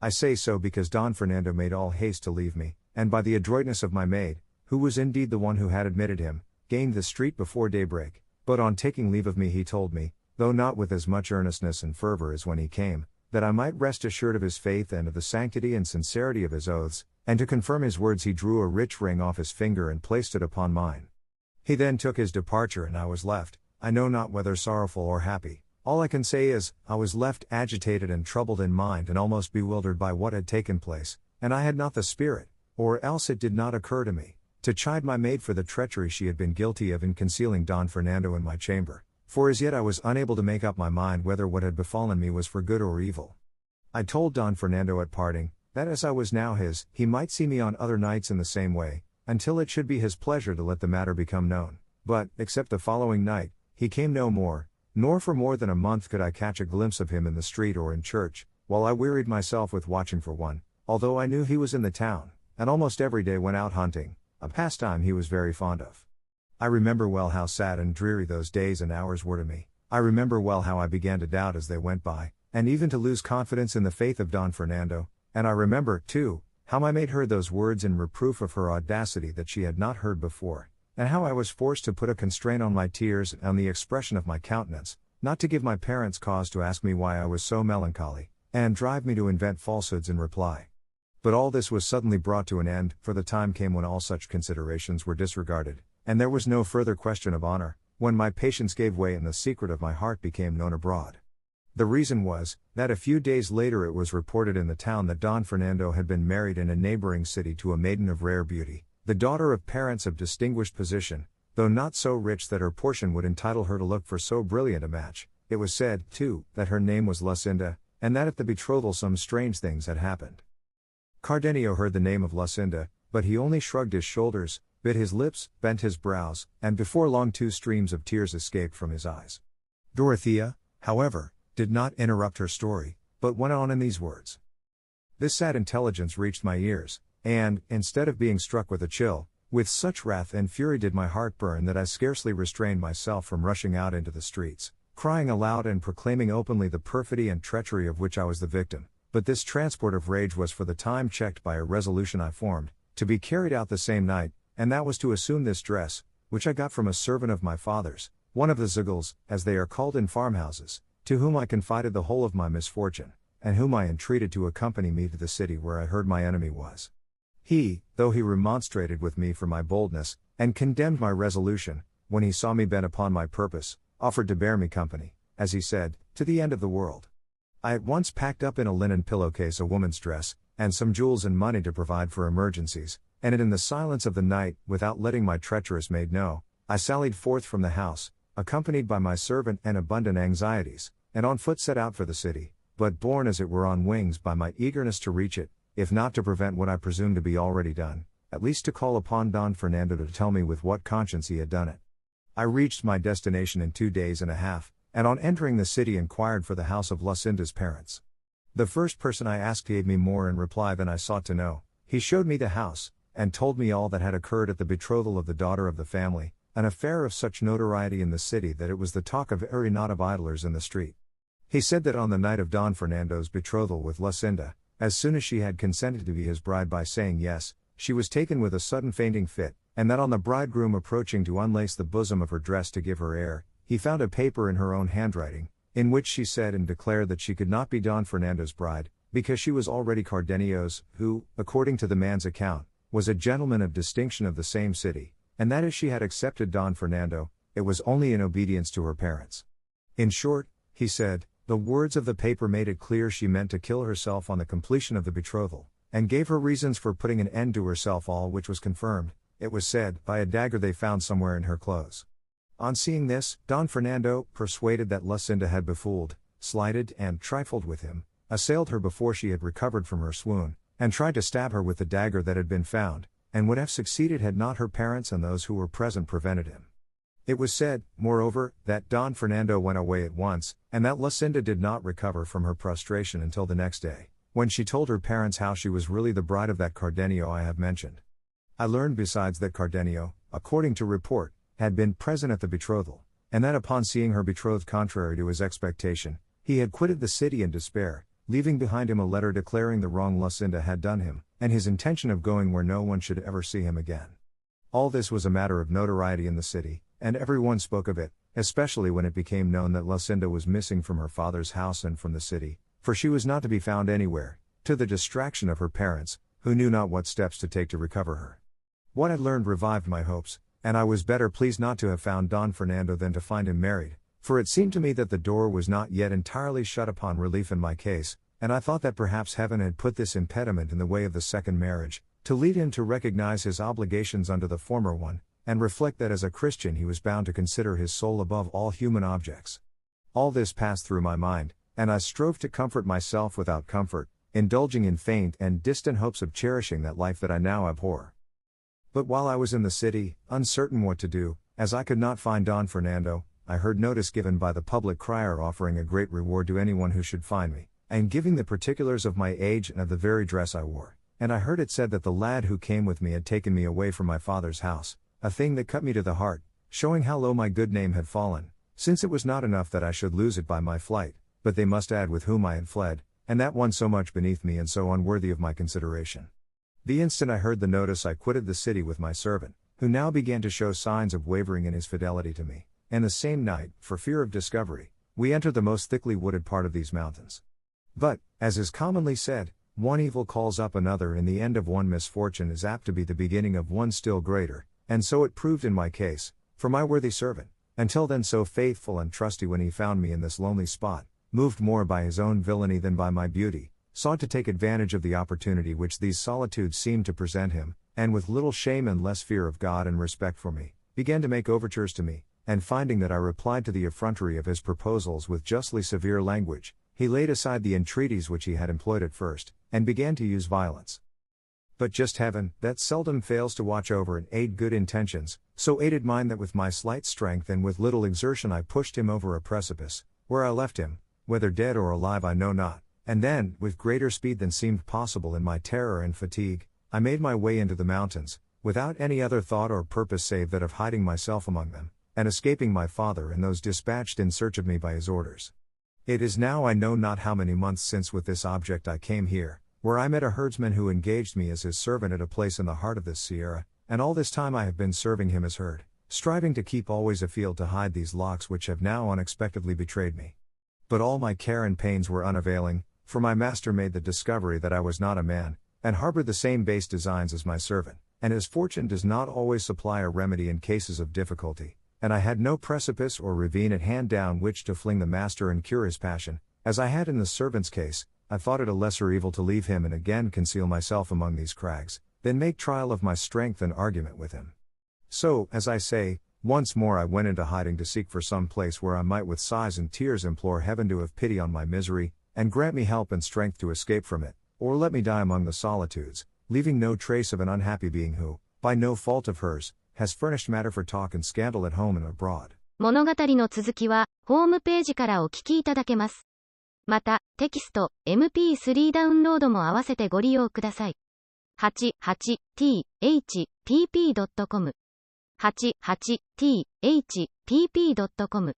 I say so because Don Fernando made all haste to leave me, and by the adroitness of my maid, who was indeed the one who had admitted him, gained the street before daybreak, but on taking leave of me he told me, though not with as much earnestness and fervor as when he came, that I might rest assured of his faith and of the sanctity and sincerity of his oaths, and to confirm his words he drew a rich ring off his finger and placed it upon mine. He then took his departure and I was left, I know not whether sorrowful or happy. All I can say is, I was left agitated and troubled in mind and almost bewildered by what had taken place, and I had not the spirit, or else it did not occur to me, to chide my maid for the treachery she had been guilty of in concealing Don Fernando in my chamber, for as yet I was unable to make up my mind whether what had befallen me was for good or evil. I told Don Fernando at parting, that as I was now his, he might see me on other nights in the same way, until it should be his pleasure to let the matter become known, but, except the following night, he came no more, nor for more than a month could I catch a glimpse of him in the street or in church, while I wearied myself with watching for one, although I knew he was in the town, and almost every day went out hunting, a pastime he was very fond of. I remember well how sad and dreary those days and hours were to me. I remember well how I began to doubt as they went by, and even to lose confidence in the faith of Don Fernando, and I remember, too, how my maid heard those words in reproof of her audacity that she had not heard before, and how I was forced to put a constraint on my tears and on the expression of my countenance, not to give my parents cause to ask me why I was so melancholy, and drive me to invent falsehoods in reply. But all this was suddenly brought to an end, for the time came when all such considerations were disregarded, and there was no further question of honor, when my patience gave way and the secret of my heart became known abroad. The reason was, that a few days later it was reported in the town that Don Fernando had been married in a neighboring city to a maiden of rare beauty, the daughter of parents of distinguished position, though not so rich that her portion would entitle her to look for so brilliant a match. It was said, too, that her name was Lucinda, and that at the betrothal some strange things had happened. Cardenio heard the name of Lucinda, but he only shrugged his shoulders, bit his lips, bent his brows, and before long 2 streams of tears escaped from his eyes. Dorothea, however, did not interrupt her story, but went on in these words. This sad intelligence reached my ears, and, instead of being struck with a chill, with such wrath and fury did my heart burn that I scarcely restrained myself from rushing out into the streets, crying aloud and proclaiming openly the perfidy and treachery of which I was the victim. But this transport of rage was for the time checked by a resolution I formed, to be carried out the same night, and that was to assume this dress, which I got from a servant of my father's, one of the zugals, as they are called in farmhouses, to whom I confided the whole of my misfortune, and whom I entreated to accompany me to the city where I heard my enemy was. He, though he remonstrated with me for my boldness, and condemned my resolution, when he saw me bent upon my purpose, offered to bear me company, as he said, to the end of the world. I at once packed up in a linen pillowcase a woman's dress, and some jewels and money to provide for emergencies, and in the silence of the night, without letting my treacherous maid know, I sallied forth from the house, accompanied by my servant and abundant anxieties, and on foot set out for the city, but borne as it were on wings by my eagerness to reach it, if not to prevent what I presumed to be already done, at least to call upon Don Fernando to tell me with what conscience he had done it. I reached my destination in 2 days and a half, and on entering the city inquired for the house of Lucinda's parents. The first person I asked gave me more in reply than I sought to know. He showed me the house, and told me all that had occurred at the betrothal of the daughter of the family, an affair of such notoriety in the city that it was the talk of every knot of idlers in the street. He said that on the night of Don Fernando's betrothal with Lucinda, as soon as she had consented to be his bride by saying yes, she was taken with a sudden fainting fit, and that on the bridegroom approaching to unlace the bosom of her dress to give her air, he found a paper in her own handwriting, in which she said and declared that she could not be Don Fernando's bride, because she was already Cardenio's, who, according to the man's account, was a gentleman of distinction of the same city, and that as she had accepted Don Fernando, it was only in obedience to her parents. In short, he said, the words of the paper made it clear she meant to kill herself on the completion of the betrothal, and gave her reasons for putting an end to herself, all which was confirmed, it was said, by a dagger they found somewhere in her clothes. On seeing this, Don Fernando, persuaded that Lucinda had befooled, slighted and trifled with him, assailed her before she had recovered from her swoon, and tried to stab her with the dagger that had been found, and would have succeeded had not her parents and those who were present prevented him. It was said, moreover, that Don Fernando went away at once, and that Lucinda did not recover from her prostration until the next day, when she told her parents how she was really the bride of that Cardenio I have mentioned. I learned besides that Cardenio, according to report, had been present at the betrothal, and that upon seeing her betrothed contrary to his expectation, he had quitted the city in despair, leaving behind him a letter declaring the wrong Lucinda had done him, and his intention of going where no one should ever see him again. All this was a matter of notoriety in the city, and everyone spoke of it, especially when it became known that Lucinda was missing from her father's house and from the city, for she was not to be found anywhere, to the distraction of her parents, who knew not what steps to take to recover her. What I learned revived my hopes, and I was better pleased not to have found Don Fernando than to find him married, for it seemed to me that the door was not yet entirely shut upon relief in my case, and I thought that perhaps heaven had put this impediment in the way of the second marriage, to lead him to recognize his obligations under the former one, and reflect that as a Christian he was bound to consider his soul above all human objects. All this passed through my mind, and I strove to comfort myself without comfort, indulging in faint and distant hopes of cherishing that life that I now abhor. But while I was in the city, uncertain what to do, as I could not find Don Fernando, I heard notice given by the public crier offering a great reward to anyone who should find me, and giving the particulars of my age and of the very dress I wore, and I heard it said that the lad who came with me had taken me away from my father's house, a thing that cut me to the heart, showing how low my good name had fallen, since it was not enough that I should lose it by my flight, but they must add with whom I had fled, and that one so much beneath me and so unworthy of my consideration. The instant I heard the notice I quitted the city with my servant, who now began to show signs of wavering in his fidelity to me, and the same night, for fear of discovery, we entered the most thickly wooded part of these mountains. But, as is commonly said, one evil calls up another, and the end of one misfortune is apt to be the beginning of one still greater, and so it proved in my case, for my worthy servant, until then so faithful and trusty when he found me in this lonely spot, moved more by his own villainy than by my beauty, sought to take advantage of the opportunity which these solitudes seemed to present him, and with little shame and less fear of God and respect for me, began to make overtures to me, and finding that I replied to the effrontery of his proposals with justly severe language, he laid aside the entreaties which he had employed at first, and began to use violence. But just heaven, that seldom fails to watch over and aid good intentions, so aided mine that with my slight strength and with little exertion I pushed him over a precipice, where I left him, whether dead or alive I know not, and then, with greater speed than seemed possible in my terror and fatigue, I made my way into the mountains, without any other thought or purpose save that of hiding myself among them, and escaping my father and those dispatched in search of me by his orders. It is now I know not how many months since with this object I came here, where I met a herdsman who engaged me as his servant at a place in the heart of this sierra, and all this time I have been serving him as herd, striving to keep always afield to hide these locks which have now unexpectedly betrayed me. But all my care and pains were unavailing, for my master made the discovery that I was not a man, and harbored the same base designs as my servant, and as fortune does not always supply a remedy in cases of difficulty, and I had no precipice or ravine at hand down which to fling the master and cure his passion, as I had in the servant's case, I thought it a lesser evil to leave him and again conceal myself among these crags, than make trial of my strength and argument with him. So, as I say, once more I went into hiding to seek for some place where I might with sighs and tears implore heaven to have pity on my misery, and grant me help and strength to escape from it, or let me die among the solitudes, leaving no trace of an unhappy being who, by no fault of hers, has furnished matter for talk and scandal at home and abroad. 物語の続きは、ホームページからお聞きいただけます。また、テキスト、MP3 ダウンロードも合わせてご利用ください。88thpp.com 88thpp.com